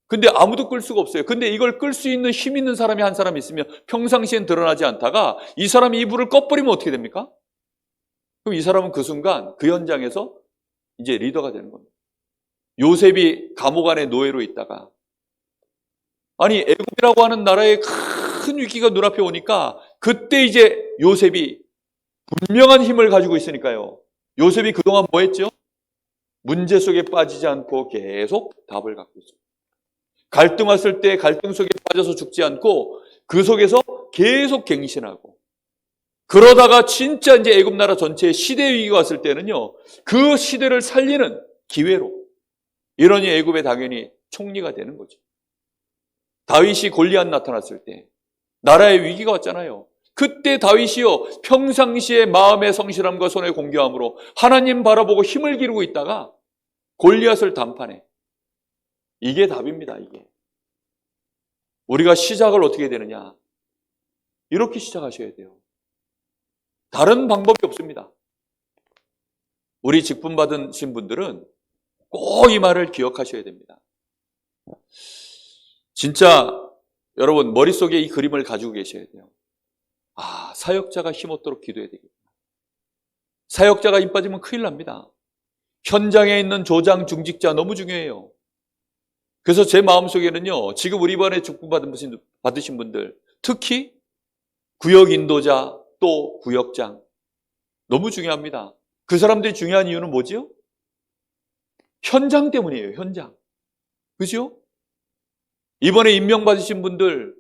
근데 아무도 끌 수가 없어요. 근데 이걸 끌 수 있는 힘 있는 사람이 한 사람 있으면 평상시엔 드러나지 않다가 이 사람이 이 불을 꺼버리면 어떻게 됩니까? 그럼 이 사람은 그 순간 그 현장에서 이제 리더가 되는 겁니다. 요셉이 감옥 안에 노예로 있다가 애굽이라고 하는 나라에 큰 위기가 눈앞에 오니까 그때 이제 요셉이 분명한 힘을 가지고 있으니까요. 요셉이 그동안 뭐 했죠? 문제 속에 빠지지 않고 계속 답을 갖고 있습니다. 갈등 왔을 때 갈등 속에 빠져서 죽지 않고 그 속에서 계속 갱신하고, 그러다가 진짜 이제 애굽 나라 전체에 시대 위기가 왔을 때는요, 그 시대를 살리는 기회로, 이러니 애굽에 당연히 총리가 되는 거죠. 다윗이 골리앗 나타났을 때 나라의 위기가 왔잖아요. 그때 다윗이요, 평상시에 마음의 성실함과 손의 공교함으로 하나님 바라보고 힘을 기르고 있다가 골리앗을 단판해. 이게 답입니다, 이게. 우리가 시작을 어떻게 해야 되느냐? 이렇게 시작하셔야 돼요. 다른 방법이 없습니다. 우리 직분 받으신 분들은 꼭 이 말을 기억하셔야 됩니다. 진짜 여러분 머릿속에 이 그림을 가지고 계셔야 돼요. 아, 사역자가 힘없도록 기도해야 되겠구나. 사역자가 힘 빠지면 큰일 납니다. 현장에 있는 조장, 중직자 너무 중요해요. 그래서 제 마음속에는요, 지금 우리 이번에 직분 받으신 분들, 특히 구역 인도자, 또 구역장, 너무 중요합니다. 그 사람들이 중요한 이유는 뭐지요? 현장 때문이에요, 현장. 그죠? 이번에 임명받으신 분들,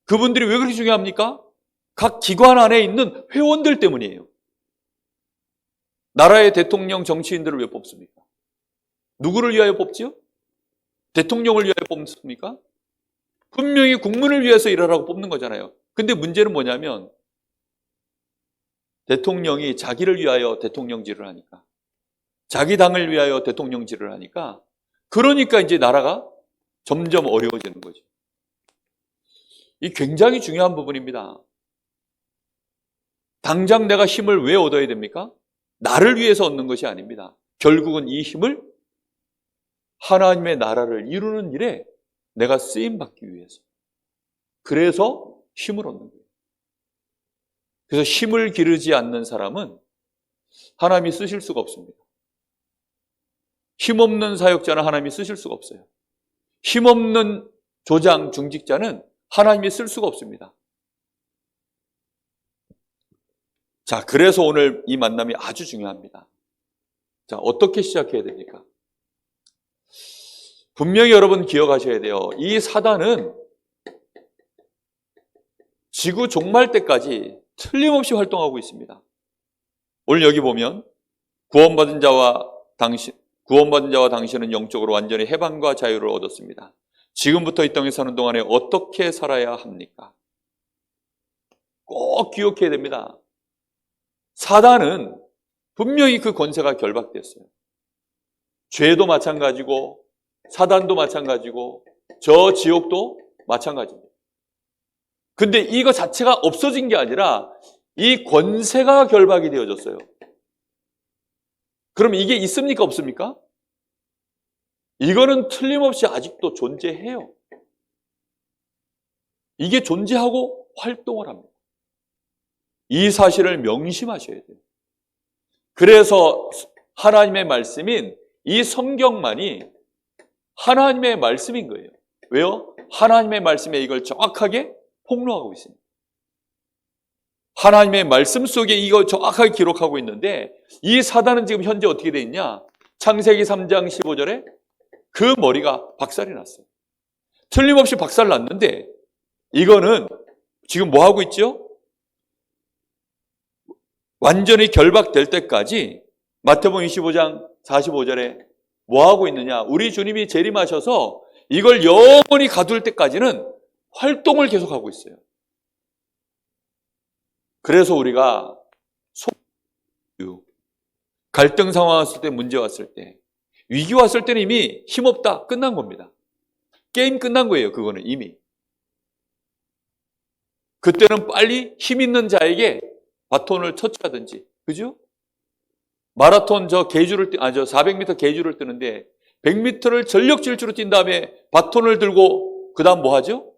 그분들이 왜 그렇게 중요합니까? 각 기관 안에 있는 회원들 때문이에요. 나라의 대통령, 정치인들을 왜 뽑습니까? 누구를 위하여 뽑지요? 대통령을 위하여 뽑습니까? 분명히 국민을 위해서 일하라고 뽑는 거잖아요. 근데 문제는 뭐냐면 대통령이 자기를 위하여 대통령질을 하니까, 자기 당을 위하여 대통령질을 하니까, 그러니까 이제 나라가 점점 어려워지는 거죠. 이 굉장히 중요한 부분입니다. 당장 내가 힘을 왜 얻어야 됩니까? 나를 위해서 얻는 것이 아닙니다. 결국은 이 힘을 하나님의 나라를 이루는 일에 내가 쓰임받기 위해서. 그래서 힘을 얻는 거예요. 그래서 힘을 기르지 않는 사람은 하나님이 쓰실 수가 없습니다. 힘없는 사역자는 하나님이 쓰실 수가 없어요. 힘없는 조장, 중직자는 하나님이 쓸 수가 없습니다. 자, 그래서 오늘 이 만남이 아주 중요합니다. 자, 어떻게 시작해야 됩니까? 분명히 여러분 기억하셔야 돼요. 이 사단은 지구 종말 때까지 틀림없이 활동하고 있습니다. 오늘 여기 보면 구원받은 자와 당신은 영적으로 완전히 해방과 자유를 얻었습니다. 지금부터 이 땅에 사는 동안에 어떻게 살아야 합니까? 꼭 기억해야 됩니다. 사단은 분명히 그 권세가 결박됐어요. 죄도 마찬가지고 사단도 마찬가지고 저 지옥도 마찬가지입니다. 근데 이거 자체가 없어진 게 아니라 이 권세가 결박이 되어졌어요. 그럼 이게 있습니까? 없습니까? 이거는 틀림없이 아직도 존재해요. 이게 존재하고 활동을 합니다. 이 사실을 명심하셔야 돼요. 그래서 하나님의 말씀인 이 성경만이 하나님의 말씀인 거예요. 왜요? 하나님의 말씀에 이걸 정확하게 폭로하고 있습니다. 하나님의 말씀 속에 이걸 정확하게 기록하고 있는데, 이 사단은 지금 현재 어떻게 되어 있냐? 창세기 3장 15절에 그 머리가 박살이 났어요. 틀림없이 박살 났는데, 이거는 지금 뭐 하고 있죠? 완전히 결박될 때까지 마태복음 25장 45절에 뭐 하고 있느냐? 우리 주님이 재림하셔서 이걸 영원히 가둘 때까지는 활동을 계속하고 있어요. 그래서 우리가 갈등 상황 왔을 때, 문제 왔을 때, 위기 왔을 때는 이미 힘없다, 끝난 겁니다. 게임 끝난 거예요. 그거는 이미. 그때는 빨리 힘 있는 자에게 바톤을 터치하든지, 그죠? 마라톤 저 400m 계주를 뜨는데 100m를 전력 질주로 뛴 다음에 바톤을 들고 그 다음 뭐 하죠?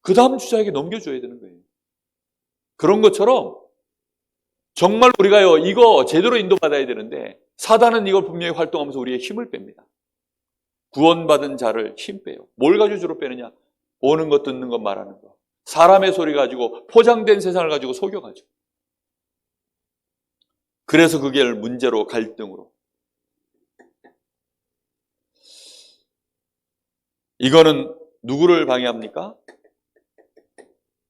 그 다음 주자에게 넘겨줘야 되는 거예요. 그런 것처럼 정말 우리가요, 이거 제대로 인도받아야 되는데 사단은 이걸 분명히 활동하면서 우리의 힘을 뺍니다. 구원받은 자를 힘 빼요. 뭘 가지고 주로 빼느냐? 보는 것, 듣는 것, 말하는 것. 사람의 소리 가지고, 포장된 세상을 가지고 속여가지고. 그래서 그게 문제로, 갈등으로. 이거는 누구를 방해합니까?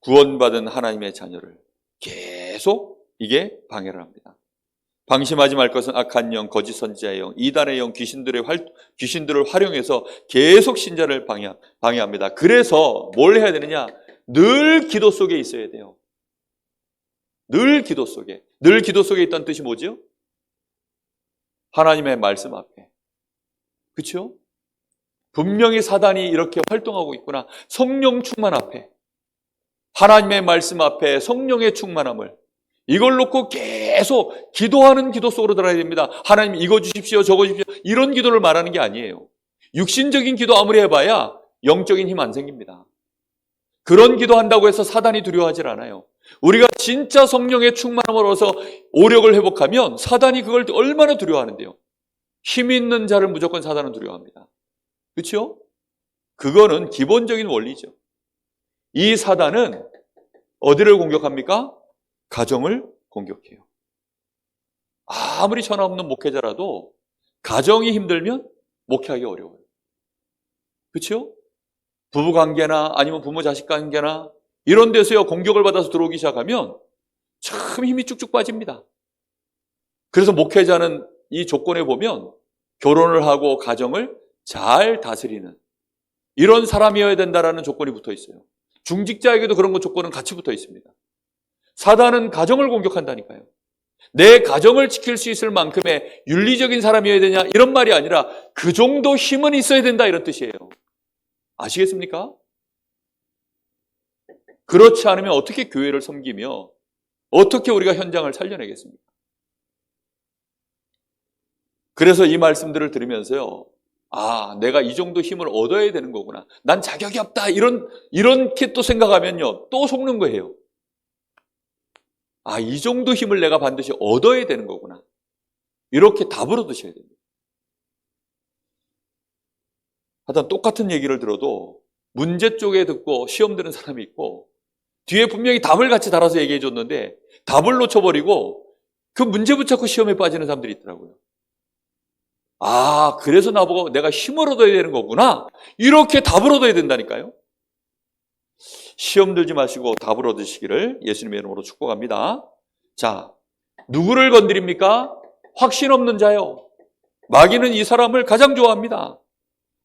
구원받은 하나님의 자녀를 계속 이게 방해를 합니다. 방심하지 말 것은 악한 영, 거짓 선지자의 영, 이단의 영, 귀신들을 활용해서 계속 신자를 방해합니다. 그래서 뭘 해야 되느냐? 늘 기도 속에 있어야 돼요. 늘 기도 속에. 늘 기도 속에 있다는 뜻이 뭐죠? 하나님의 말씀 앞에. 그렇죠? 분명히 사단이 이렇게 활동하고 있구나. 성령 충만 앞에. 하나님의 말씀 앞에 성령의 충만함을 이걸 놓고 계속 기도하는 기도 속으로 들어야 됩니다. 하나님 이거 주십시오, 저거 주십시오. 이런 기도를 말하는 게 아니에요. 육신적인 기도 아무리 해봐야 영적인 힘 안 생깁니다. 그런 기도한다고 해서 사단이 두려워하질 않아요. 우리가 진짜 성령의 충만함을 얻어서 오력을 회복하면 사단이 그걸 얼마나 두려워하는데요. 힘 있는 자를 무조건 사단은 두려워합니다. 그렇죠? 그거는 기본적인 원리죠. 이 사단은 어디를 공격합니까? 가정을 공격해요. 아무리 전화 없는 목회자라도 가정이 힘들면 목회하기 어려워요. 그렇죠? 부부관계나 아니면 부모-자식 관계나 이런 데서요 공격을 받아서 들어오기 시작하면 참 힘이 쭉쭉 빠집니다. 그래서 목회자는 이 조건에 보면 결혼을 하고 가정을 잘 다스리는 이런 사람이어야 된다라는 조건이 붙어 있어요. 중직자에게도 그런 조건은 같이 붙어 있습니다. 사단은 가정을 공격한다니까요. 내 가정을 지킬 수 있을 만큼의 윤리적인 사람이어야 되냐 이런 말이 아니라 그 정도 힘은 있어야 된다 이런 뜻이에요. 아시겠습니까? 그렇지 않으면 어떻게 교회를 섬기며 어떻게 우리가 현장을 살려내겠습니까? 그래서 이 말씀들을 들으면서요. 아, 내가 이 정도 힘을 얻어야 되는 거구나. 난 자격이 없다. 이렇게 또 생각하면요. 또 속는 거예요. 아, 이 정도 힘을 내가 반드시 얻어야 되는 거구나. 이렇게 답을 얻으셔야 됩니다. 하여튼 똑같은 얘기를 들어도 문제 쪽에 듣고 시험 드는 사람이 있고 뒤에 분명히 답을 같이 달아서 얘기해 줬는데 답을 놓쳐버리고 그 문제 붙잡고 시험에 빠지는 사람들이 있더라고요. 아, 그래서 나보고 내가 힘을 얻어야 되는 거구나. 이렇게 답을 얻어야 된다니까요. 시험 들지 마시고 답을 얻으시기를 예수님의 이름으로 축복합니다. 자, 누구를 건드립니까? 확신 없는 자요. 마귀는 이 사람을 가장 좋아합니다.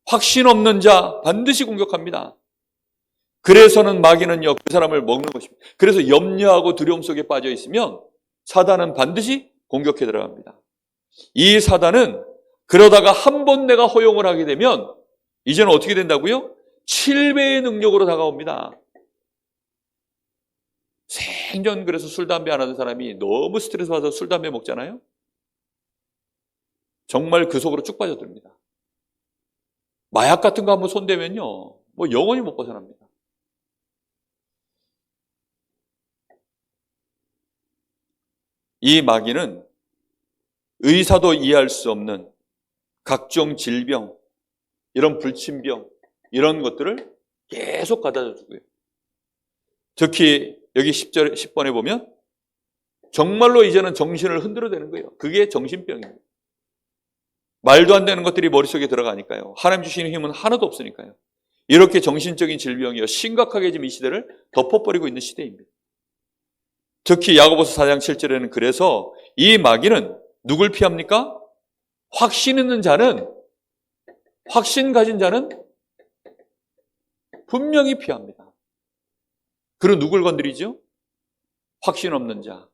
확신 없는 자 반드시 공격합니다. 그래서는 마귀는요, 그 사람을 먹는 것입니다. 그래서 염려하고 두려움 속에 빠져 있으면 사단은 반드시 공격해 들어갑니다. 이 사단은 그러다가 한 번 내가 허용을 하게 되면 이제는 어떻게 된다고요? 7배의 능력으로 다가옵니다. 생전 그래서 술, 담배 안 하는 사람이 너무 스트레스 받아서 술, 담배 먹잖아요. 정말 그 속으로 쭉 빠져듭니다. 마약 같은 거 한번 손대면요, 뭐 영원히 못 벗어납니다. 이 마귀는 의사도 이해할 수 없는 각종 질병, 이런 불침병, 이런 것들을 계속 가져다 주고요. 특히 여기 10번에 보면 정말로 이제는 정신을 흔들어대는 거예요. 그게 정신병입니다. 말도 안 되는 것들이 머릿속에 들어가니까요. 하나님 주시는 힘은 하나도 없으니까요. 이렇게 정신적인 질병이요, 심각하게 지금 이 시대를 덮어버리고 있는 시대입니다. 특히 야고보서 4장 7절에는 그래서 이 마귀는 누굴 피합니까? 확신 있는 자는, 확신 가진 자는 분명히 피합니다. 그럼 누굴 건드리죠? 확신 없는 자.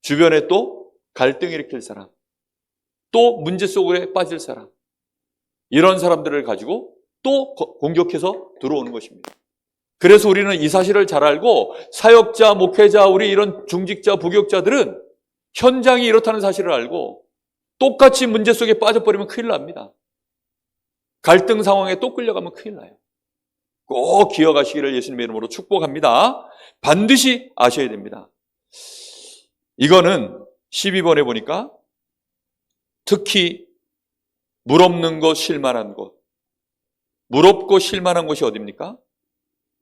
주변에 또 갈등 일으킬 사람. 또 문제 속에 빠질 사람. 이런 사람들을 가지고 또 공격해서 들어오는 것입니다. 그래서 우리는 이 사실을 잘 알고 사역자, 목회자, 우리 이런 중직자, 부교육자들은 현장이 이렇다는 사실을 알고 똑같이 문제 속에 빠져버리면 큰일 납니다. 갈등 상황에 또 끌려가면 큰일 나요. 꼭 기억하시기를 예수님의 이름으로 축복합니다. 반드시 아셔야 됩니다. 이거는 12번에 보니까 특히 물 없는 곳, 쉴만한 곳. 물 없고 쉴만한 곳이 어디입니까?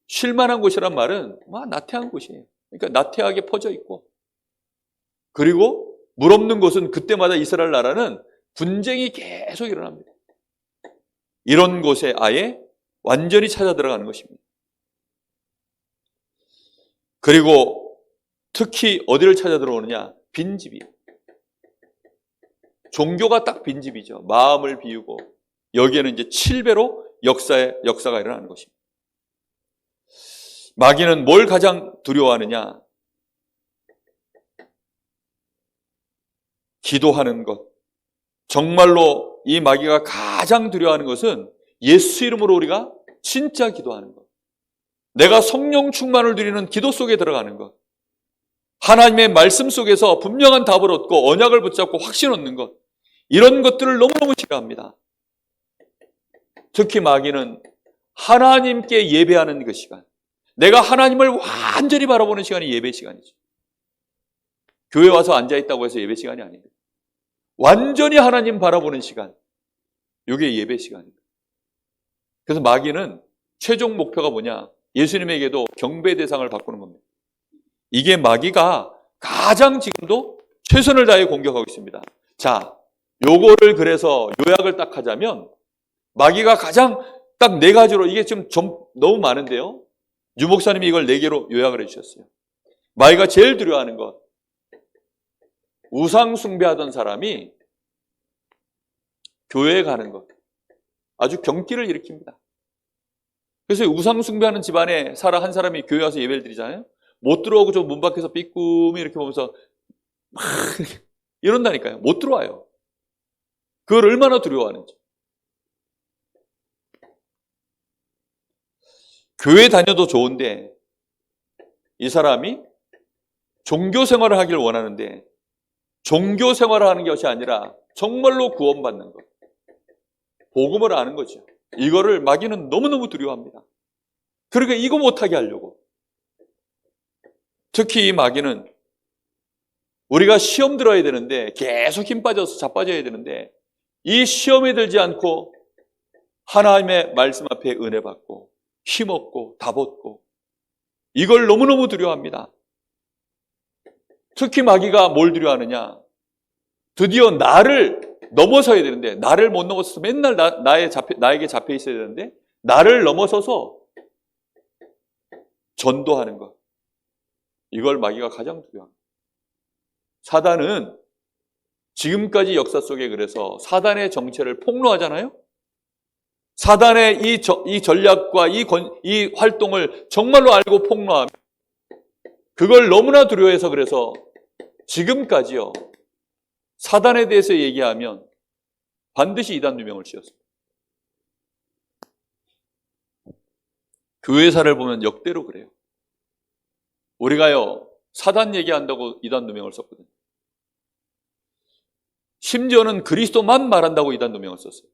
쉴만한 곳이란 말은 나태한 곳이에요. 그러니까 나태하게 퍼져 있고, 그리고 물 없는 곳은 그때마다 이스라엘 나라는 분쟁이 계속 일어납니다. 이런 곳에 아예 완전히 찾아 들어가는 것입니다. 그리고 특히 어디를 찾아 들어오느냐? 빈집이에요. 종교가 딱 빈집이죠. 마음을 비우고 여기에는 이제 7배로 역사가 일어나는 것입니다. 마귀는 뭘 가장 두려워하느냐? 기도하는 것. 정말로 이 마귀가 가장 두려워하는 것은 예수 이름으로 우리가 진짜 기도하는 것. 내가 성령 충만을 누리는 기도 속에 들어가는 것. 하나님의 말씀 속에서 분명한 답을 얻고 언약을 붙잡고 확신 얻는 것. 이런 것들을 너무너무 싫어합니다. 특히 마귀는 하나님께 예배하는 그 시간. 내가 하나님을 완전히 바라보는 시간이 예배 시간이죠. 교회 와서 앉아있다고 해서 예배 시간이 아닙니다. 완전히 하나님 바라보는 시간. 이게 예배 시간입니다. 그래서 마귀는 최종 목표가 뭐냐? 예수님에게도 경배 대상을 바꾸는 겁니다. 이게 마귀가 가장 지금도 최선을 다해 공격하고 있습니다. 자, 요거를 그래서 요약을 딱 하자면 마귀가 가장 딱 4가지로, 이게 좀 너무 많은데요. 유 목사님이 이걸 4개로 요약을 해주셨어요. 마귀가 제일 두려워하는 것. 우상 숭배하던 사람이 교회에 가는 것. 아주 경기를 일으킵니다. 그래서 우상 숭배하는 집안에 한 사람이 교회 와서 예배를 드리잖아요. 못 들어오고 저 문 밖에서 삐꾸미 이렇게 보면서 막 이런다니까요. 못 들어와요. 그걸 얼마나 두려워하는지. 교회 다녀도 좋은데 이 사람이 종교 생활을 하길 원하는데 종교 생활을 하는 것이 아니라 정말로 구원받는 것. 복음을 아는 거죠. 이거를 마귀는 너무너무 두려워합니다. 그러니까 이거 못하게 하려고. 특히 이 마귀는 우리가 시험 들어야 되는데 계속 힘 빠져서 자빠져야 되는데 이 시험에 들지 않고 하나님의 말씀 앞에 은혜 받고 힘없고 답 얻고 이걸 너무너무 두려워합니다. 특히 마귀가 뭘 두려워하느냐? 드디어 나를 넘어서야 되는데 나를 못 넘어서서 맨날 나에게 잡혀 있어야 되는데 나를 넘어서서 전도하는 것. 이걸 마귀가 가장 두려워합니다. 사단은 지금까지 역사 속에 그래서 사단의 정체를 폭로하잖아요. 사단의 이 전략과 이 활동을 정말로 알고 폭로하면 그걸 너무나 두려워해서 그래서 지금까지요. 사단에 대해서 얘기하면 반드시 이단 누명을 씌웠습니다. 교회사를 보면 역대로 그래요. 우리가요, 사단 얘기한다고 이단 누명을 썼거든요. 심지어는 그리스도만 말한다고 이단 누명을 썼어요.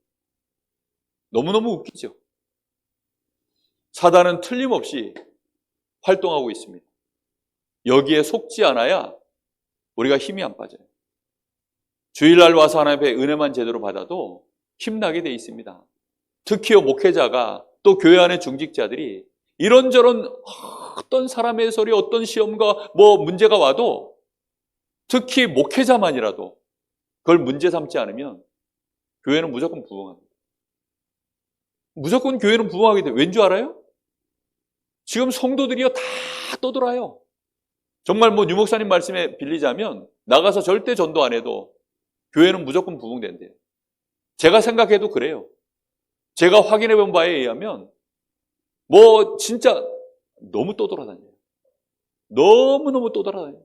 너무너무 웃기죠. 사단은 틀림없이 활동하고 있습니다. 여기에 속지 않아야 우리가 힘이 안 빠져요. 주일날 와서 하나님의 은혜만 제대로 받아도 힘나게 돼 있습니다. 특히 목회자가 또 교회 안의 중직자들이 이런저런 어떤 사람의 소리, 어떤 시험과 문제가 와도 특히 목회자만이라도 그걸 문제 삼지 않으면 교회는 무조건 부흥합니다. 무조건 교회는 부흥하게 돼요. 왠 줄 알아요? 지금 성도들이요 다 떠돌아요. 정말 유 목사님 말씀에 빌리자면 나가서 절대 전도 안 해도 교회는 무조건 부흥된대요. 제가 생각해도 그래요. 제가 확인해 본 바에 의하면 진짜 너무 떠돌아다녀요. 너무너무 떠돌아다녀요.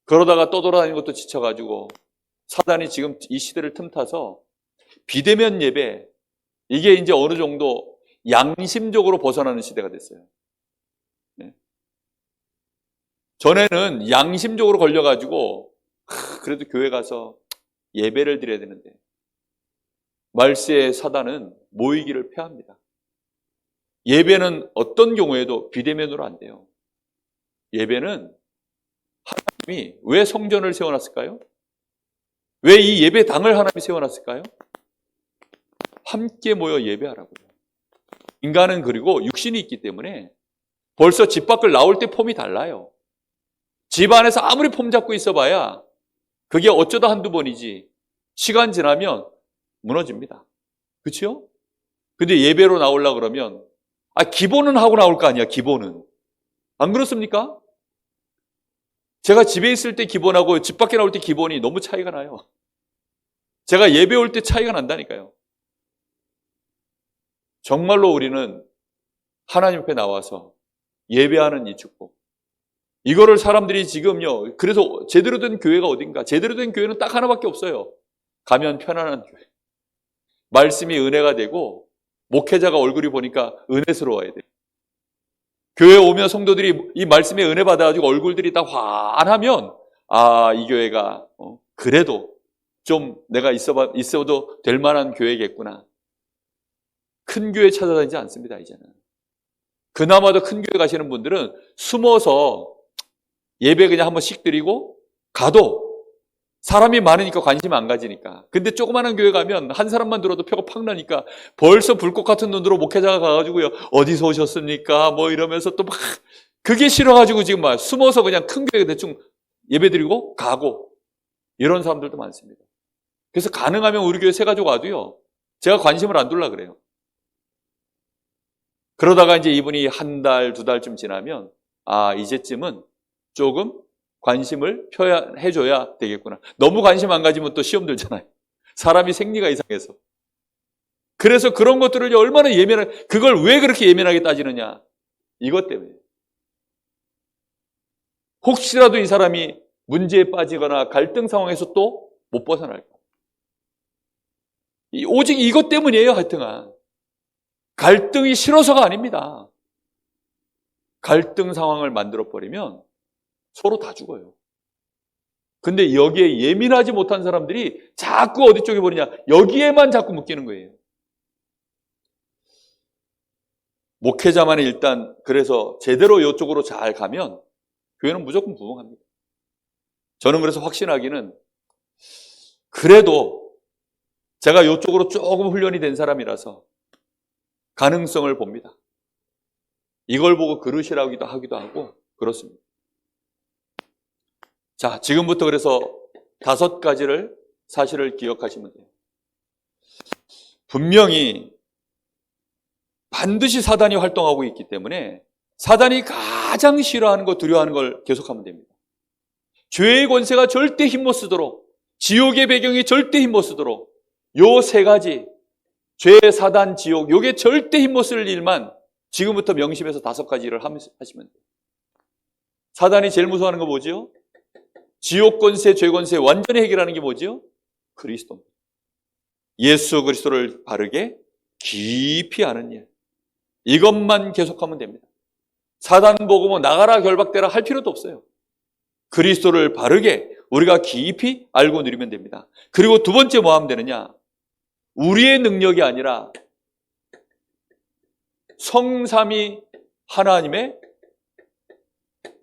그러다가 떠돌아다니는 것도 지쳐가지고 사단이 지금 이 시대를 틈타서 비대면 예배, 이게 이제 어느 정도 양심적으로 벗어나는 시대가 됐어요. 네. 전에는 양심적으로 걸려가지고 그래도 교회 가서 예배를 드려야 되는데 말세의 사단은 모이기를 폐합니다. 예배는 어떤 경우에도 비대면으로 안 돼요. 예배는 하나님이 왜 성전을 세워놨을까요? 왜 이 예배당을 하나님이 세워놨을까요? 함께 모여 예배하라고요. 인간은 그리고 육신이 있기 때문에 벌써 집 밖을 나올 때 폼이 달라요. 집 안에서 아무리 폼 잡고 있어봐야 그게 어쩌다 한두 번이지 시간 지나면 무너집니다. 그렇죠? 근데 예배로 나오려고 그러면 기본은 하고 나올 거 아니야, 기본은. 안 그렇습니까? 제가 집에 있을 때 기본하고 집 밖에 나올 때 기본이 너무 차이가 나요. 제가 예배 올 때 차이가 난다니까요. 정말로 우리는 하나님 앞에 나와서 예배하는 이 축복. 이거를 사람들이 지금요, 그래서 제대로 된 교회가 어딘가? 제대로 된 교회는 딱 하나밖에 없어요. 가면 편안한 교회. 말씀이 은혜가 되고, 목회자가 얼굴이 보니까 은혜스러워야 돼요. 교회 오면 성도들이 이 말씀에 은혜 받아가지고 얼굴들이 다 환하면, 이 교회가, 그래도 좀 내가 있어도 될 만한 교회겠구나. 큰 교회 찾아다니지 않습니다, 이제는. 그나마도 큰 교회 가시는 분들은 숨어서 예배 그냥 한 번씩 드리고 가도 사람이 많으니까 관심 안 가지니까. 근데 조그마한 교회 가면 한 사람만 들어도 표가 팍 나니까 벌써 불꽃 같은 눈으로 목회자가 가가지고요. 어디서 오셨습니까? 뭐 이러면서 또 막 그게 싫어가지고 지금 막 숨어서 그냥 큰 교회 대충 예배 드리고 가고 이런 사람들도 많습니다. 그래서 가능하면 우리 교회 새 가지고 와도요. 제가 관심을 안 둘라 그래요. 그러다가 이제 이분이 한 달, 두 달쯤 지나면 이제쯤은 조금 관심을 해줘야 되겠구나. 너무 관심 안 가지면 또 시험 들잖아요. 사람이 생리가 이상해서. 그래서 그런 것들을 얼마나 그걸 왜 그렇게 예민하게 따지느냐. 이것 때문에. 혹시라도 이 사람이 문제에 빠지거나 갈등 상황에서 또 못 벗어날까. 오직 이것 때문이에요, 하여튼간. 갈등이 싫어서가 아닙니다. 갈등 상황을 만들어버리면 서로 다 죽어요. 근데 여기에 예민하지 못한 사람들이 자꾸 어디 쪽에 버리냐? 여기에만 자꾸 묶이는 거예요. 목회자만이 일단 그래서 제대로 이쪽으로 잘 가면 교회는 무조건 부흥합니다. 저는 그래서 확신하기는 그래도 제가 이쪽으로 조금 훈련이 된 사람이라서 가능성을 봅니다. 이걸 보고 그릇이라기도 하기도 하고 그렇습니다. 자, 지금부터 그래서 5가지를 사실을 기억하시면 돼요. 분명히 반드시 사단이 활동하고 있기 때문에 사단이 가장 싫어하는 거, 두려워하는 걸 계속하면 됩니다. 죄의 권세가 절대 힘못 쓰도록, 지옥의 배경이 절대 힘못 쓰도록 요 3가지, 죄, 사단, 지옥, 요게 절대 힘못 쓸 일만 지금부터 명심해서 5가지를 하시면 돼요. 사단이 제일 무서워하는 거 뭐지요? 지옥 권세, 죄 권세 완전히 해결하는 게 뭐지요? 그리스도입니다. 예수 그리스도를 바르게 깊이 아는 일. 이것만 계속하면 됩니다. 사단 보고 뭐 나가라 결박되라 할 필요도 없어요. 그리스도를 바르게 우리가 깊이 알고 누리면 됩니다. 그리고 두 번째 뭐 하면 되느냐? 우리의 능력이 아니라 성삼위 하나님의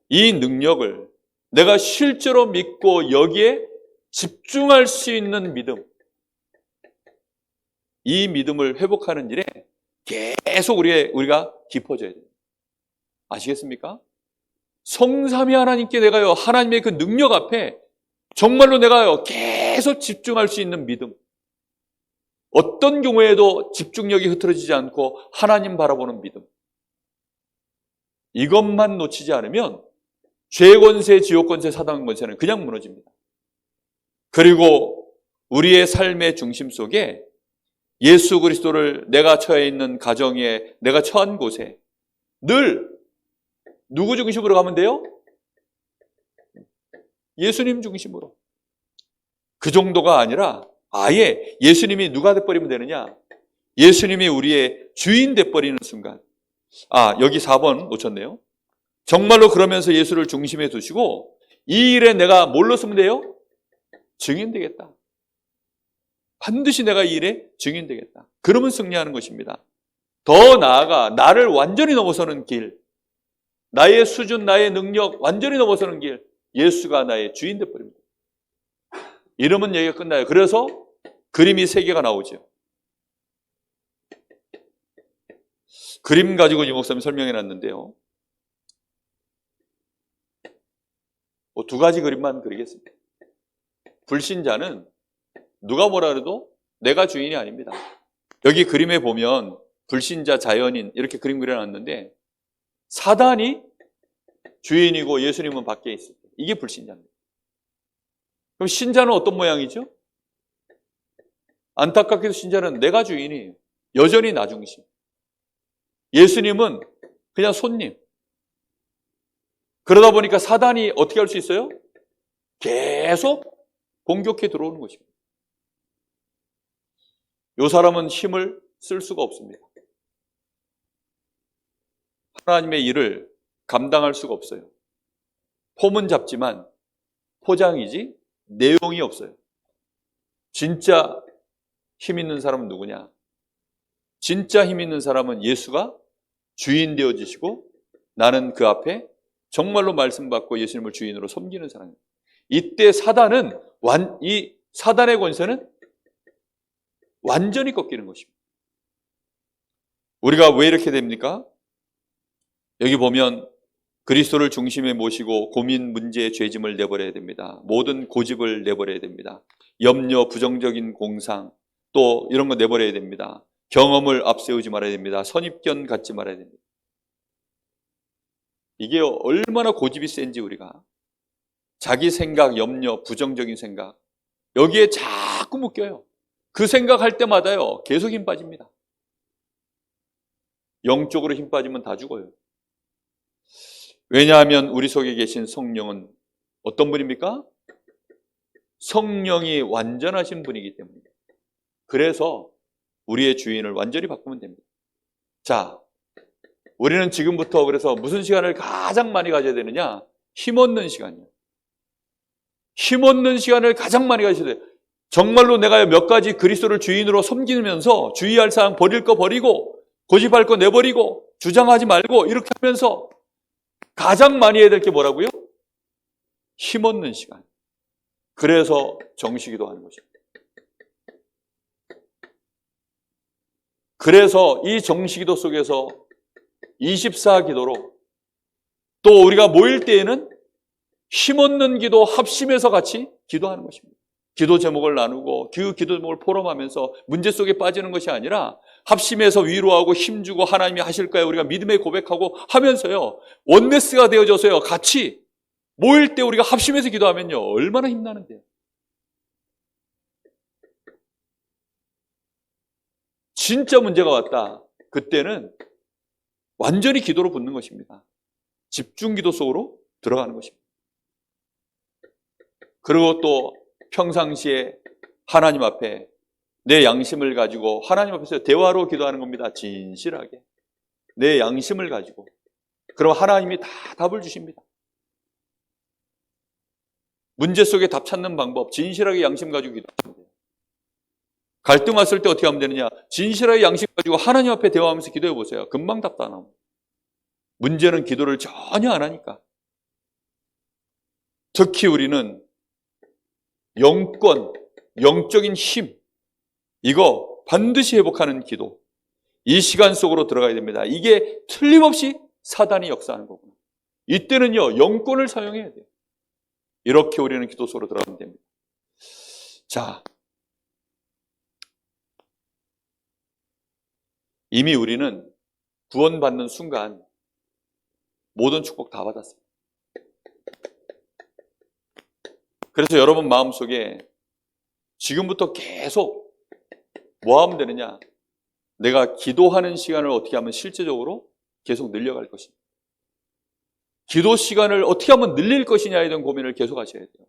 이 능력을 내가 실제로 믿고 여기에 집중할 수 있는 믿음, 이 믿음을 회복하는 일에 계속 우리가 깊어져야 돼요. 아시겠습니까? 성삼위 하나님께 내가요, 하나님의 그 능력 앞에 정말로 내가요, 계속 집중할 수 있는 믿음. 어떤 경우에도 집중력이 흐트러지지 않고 하나님 바라보는 믿음. 이것만 놓치지 않으면 죄 권세, 지옥 권세, 사단 권세는 그냥 무너집니다. 그리고 우리의 삶의 중심 속에 예수 그리스도를 내가 처해 있는 가정에, 내가 처한 곳에 늘 누구 중심으로 가면 돼요? 예수님 중심으로. 그 정도가 아니라 아예 예수님이 누가 돼버리면 되느냐? 예수님이 우리의 주인 돼버리는 순간. 여기 4번 놓쳤네요. 정말로 그러면서 예수를 중심에 두시고 이 일에 내가 뭘로 쓰면 돼요? 증인 되겠다. 반드시 내가 이 일에 증인 되겠다. 그러면 승리하는 것입니다. 더 나아가 나를 완전히 넘어서는 길, 나의 수준, 나의 능력 완전히 넘어서는 길, 예수가 나의 주인 돼버립니다. 이러면 얘기가 끝나요. 그래서 그림이 3개가 나오죠. 그림 가지고 이 목사님이 설명해 놨는데요. 2가지 그림만 그리겠습니다. 불신자는 누가 뭐라 그래도 내가 주인이 아닙니다. 여기 그림에 보면 불신자 자연인 이렇게 그림 그려놨는데 사단이 주인이고 예수님은 밖에 있을 때 이게 불신자입니다. 그럼 신자는 어떤 모양이죠? 안타깝게도 신자는 내가 주인이에요. 여전히 나 중심. 예수님은 그냥 손님. 그러다 보니까 사단이 어떻게 할 수 있어요? 계속 공격해 들어오는 것입니다. 이 사람은 힘을 쓸 수가 없습니다. 하나님의 일을 감당할 수가 없어요. 폼은 잡지만 포장이지 내용이 없어요. 진짜 힘 있는 사람은 누구냐? 진짜 힘 있는 사람은 예수가 주인 되어지시고 나는 그 앞에 정말로 말씀 받고 예수님을 주인으로 섬기는 사람입니다. 이때 사단은 이 사단의 권세는 완전히 꺾이는 것입니다. 우리가 왜 이렇게 됩니까? 여기 보면 그리스도를 중심에 모시고 고민, 문제의 죄짐을 내버려야 됩니다. 모든 고집을 내버려야 됩니다. 염려, 부정적인 공상, 또 이런 거 내버려야 됩니다. 경험을 앞세우지 말아야 됩니다. 선입견 갖지 말아야 됩니다. 이게 얼마나 고집이 센지 우리가 자기 생각, 염려, 부정적인 생각 여기에 자꾸 묶여요. 그 생각할 때마다요 계속 힘 빠집니다. 영적으로 힘 빠지면 다 죽어요. 왜냐하면 우리 속에 계신 성령은 어떤 분입니까? 성령이 완전하신 분이기 때문입니다. 그래서 우리의 주인을 완전히 바꾸면 됩니다. 자, 우리는 지금부터 그래서 무슨 시간을 가장 많이 가져야 되느냐? 힘없는 시간이요. 힘없는 시간을 가장 많이 가져야 돼요. 정말로 내가 몇 가지 그리스도를 주인으로 섬기면서 주의할 사항 버릴 거 버리고 고집할 거 내버리고 주장하지 말고 이렇게 하면서 가장 많이 해야 될 게 뭐라고요? 힘없는 시간. 그래서 정시기도 하는 것입니다. 그래서 이 정시기도 속에서 24기도로 또 우리가 모일 때에는 힘없는 기도 합심해서 같이 기도하는 것입니다. 기도 제목을 나누고 그 기도 제목을 포럼하면서 문제 속에 빠지는 것이 아니라 합심해서 위로하고 힘주고 하나님이 하실까요? 우리가 믿음의 고백하고 하면서요 원네스가 되어져서요 같이 모일 때 우리가 합심해서 기도하면요 얼마나 힘나는데요. 진짜 문제가 왔다. 그때는 완전히 기도로 붙는 것입니다. 집중 기도 속으로 들어가는 것입니다. 그리고 또 평상시에 하나님 앞에 내 양심을 가지고 하나님 앞에서 대화로 기도하는 겁니다. 진실하게. 내 양심을 가지고. 그럼 하나님이 다 답을 주십니다. 문제 속에 답 찾는 방법, 진실하게 양심 가지고 기도하면 돼요. 갈등 왔을 때 어떻게 하면 되느냐? 진실하게 양심 가지고 하나님 앞에 대화하면서 기도해 보세요. 금방 답도 안 나옵니다. 문제는 기도를 전혀 안 하니까. 특히 우리는 영권, 영적인 힘, 이거 반드시 회복하는 기도. 이 시간 속으로 들어가야 됩니다. 이게 틀림없이 사단이 역사하는 거구나. 이때는요, 영권을 사용해야 돼요. 이렇게 우리는 기도 속으로 들어가면 됩니다. 자, 이미 우리는 구원받는 순간 모든 축복 다 받았어요. 그래서 여러분 마음속에 지금부터 계속 뭐 하면 되느냐? 내가 기도하는 시간을 어떻게 하면 실제적으로 계속 늘려갈 것입니다. 기도 시간을 어떻게 하면 늘릴 것이냐에 대한 고민을 계속 하셔야 돼요.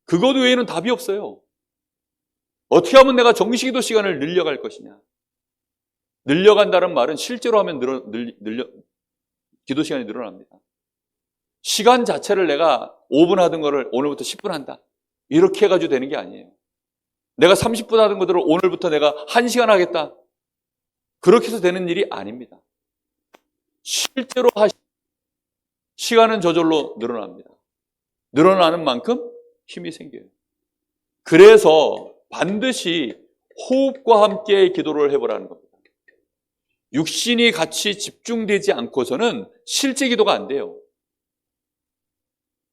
그것 외에는 답이 없어요. 어떻게 하면 내가 정시기도 시간을 늘려갈 것이냐? 늘려간다는 말은 실제로 하면 기도 시간이 늘어납니다. 시간 자체를 내가 5분 하던 거를 오늘부터 10분 한다. 이렇게 해가지고 되는 게 아니에요. 내가 30분 하던 것들을 오늘부터 내가 1시간 하겠다. 그렇게 해서 되는 일이 아닙니다. 실제로 시간은 저절로 늘어납니다. 늘어나는 만큼 힘이 생겨요. 그래서 반드시 호흡과 함께 기도를 해보라는 겁니다. 육신이 같이 집중되지 않고서는 실제 기도가 안 돼요.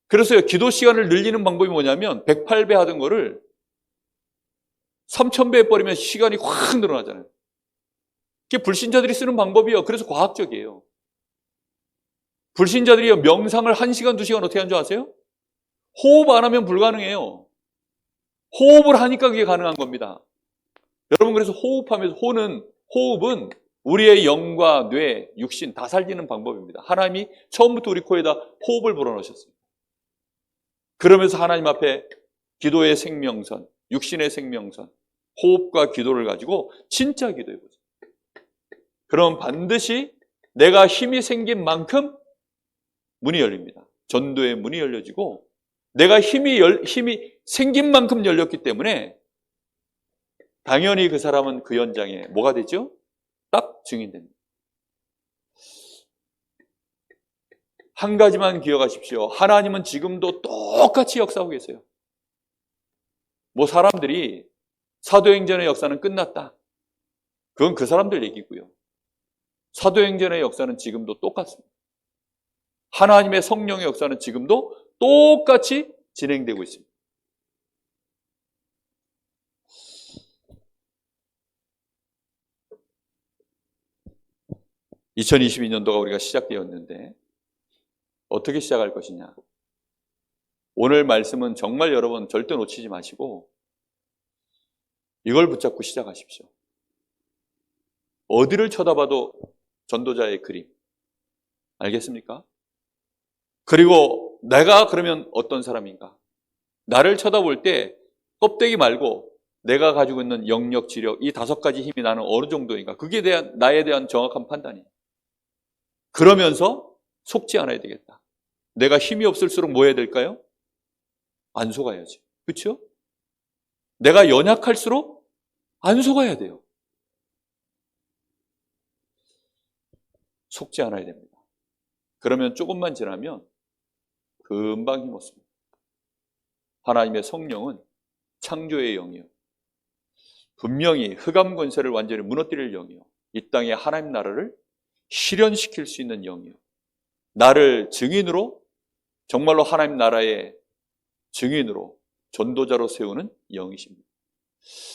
그래서 기도 시간을 늘리는 방법이 뭐냐면 108배 하던 거를 3000배 해버리면 시간이 확 늘어나잖아요. 그게 불신자들이 쓰는 방법이에요. 그래서 과학적이에요. 불신자들이 명상을 1시간, 2시간 어떻게 하는 줄 아세요? 호흡 안 하면 불가능해요. 호흡을 하니까 그게 가능한 겁니다. 여러분, 그래서 호흡하면서 호흡은 우리의 영과 뇌, 육신 다 살리는 방법입니다. 하나님이 처음부터 우리 코에다 호흡을 불어넣으셨어요. 그러면서 하나님 앞에 기도의 생명선, 육신의 생명선, 호흡과 기도를 가지고 진짜 기도해보세요. 그럼 반드시 내가 힘이 생긴 만큼 문이 열립니다. 전도의 문이 열려지고 내가 힘이 생긴 만큼 열렸기 때문에 당연히 그 사람은 그 현장에 뭐가 되죠? 딱 증인됩니다. 한 가지만 기억하십시오. 하나님은 지금도 똑같이 역사하고 계세요. 뭐 사람들이 사도행전의 역사는 끝났다. 그건 그 사람들 얘기고요. 사도행전의 역사는 지금도 똑같습니다. 하나님의 성령의 역사는 지금도 똑같이 진행되고 있습니다. (2022년도가) 우리가 시작되었는데 어떻게 시작할 것이냐? 오늘 말씀은 정말 여러분 절대 놓치지 마시고 이걸 붙잡고 시작하십시오. 어디를 쳐다봐도 전도자의 그림. 알겠습니까? 그리고 내가 그러면 어떤 사람인가? 나를 쳐다볼 때 껍데기 말고 내가 가지고 있는 영역, 지력, 이 5가지 힘이 나는 어느 정도인가? 그게 나에 대한 정확한 판단이에요. 그러면서 속지 않아야 되겠다. 내가 힘이 없을수록 뭐 해야 될까요? 안 속아야지. 그렇죠? 내가 연약할수록 안 속아야 돼요. 속지 않아야 됩니다. 그러면 조금만 지나면 금방 힘없습니다. 하나님의 성령은 창조의 영이요. 분명히 흑암 권세를 완전히 무너뜨릴 영이요. 이 땅에 하나님 나라를 실현시킬 수 있는 영이요. 나를 증인으로, 정말로 하나님 나라의 증인으로, 전도자로 세우는 영이십니다.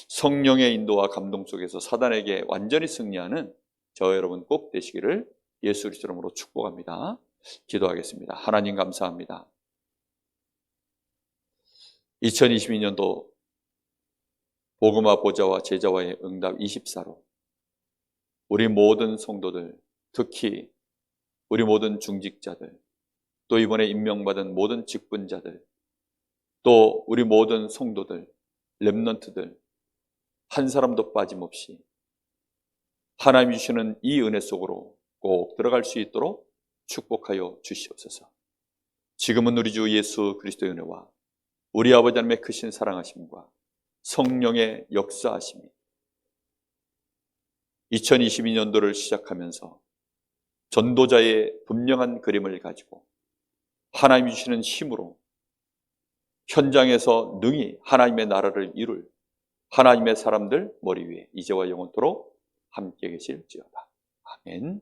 성령의 인도와 감동 속에서 사단에게 완전히 승리하는 저 여러분 꼭 되시기를 예수 그리스도 이름으로 축복합니다. 기도하겠습니다. 하나님 감사합니다. 2022년도 복음화 보좌와 제자와의 응답 24로 우리 모든 성도들, 특히 우리 모든 중직자들, 또 이번에 임명받은 모든 직분자들, 또 우리 모든 성도들, 렘넌트들 한 사람도 빠짐없이 하나님이 주시는 이 은혜 속으로 꼭 들어갈 수 있도록 축복하여 주시옵소서. 지금은 우리 주 예수 그리스도의 은혜와 우리 아버지 하나님의 크신 사랑하심과 성령의 역사하심이 2022년도를 시작하면서 전도자의 분명한 그림을 가지고 하나님이 주시는 힘으로 현장에서 능히 하나님의 나라를 이룰 하나님의 사람들 머리 위에 이제와 영원토록 함께 계실지어다. 아멘.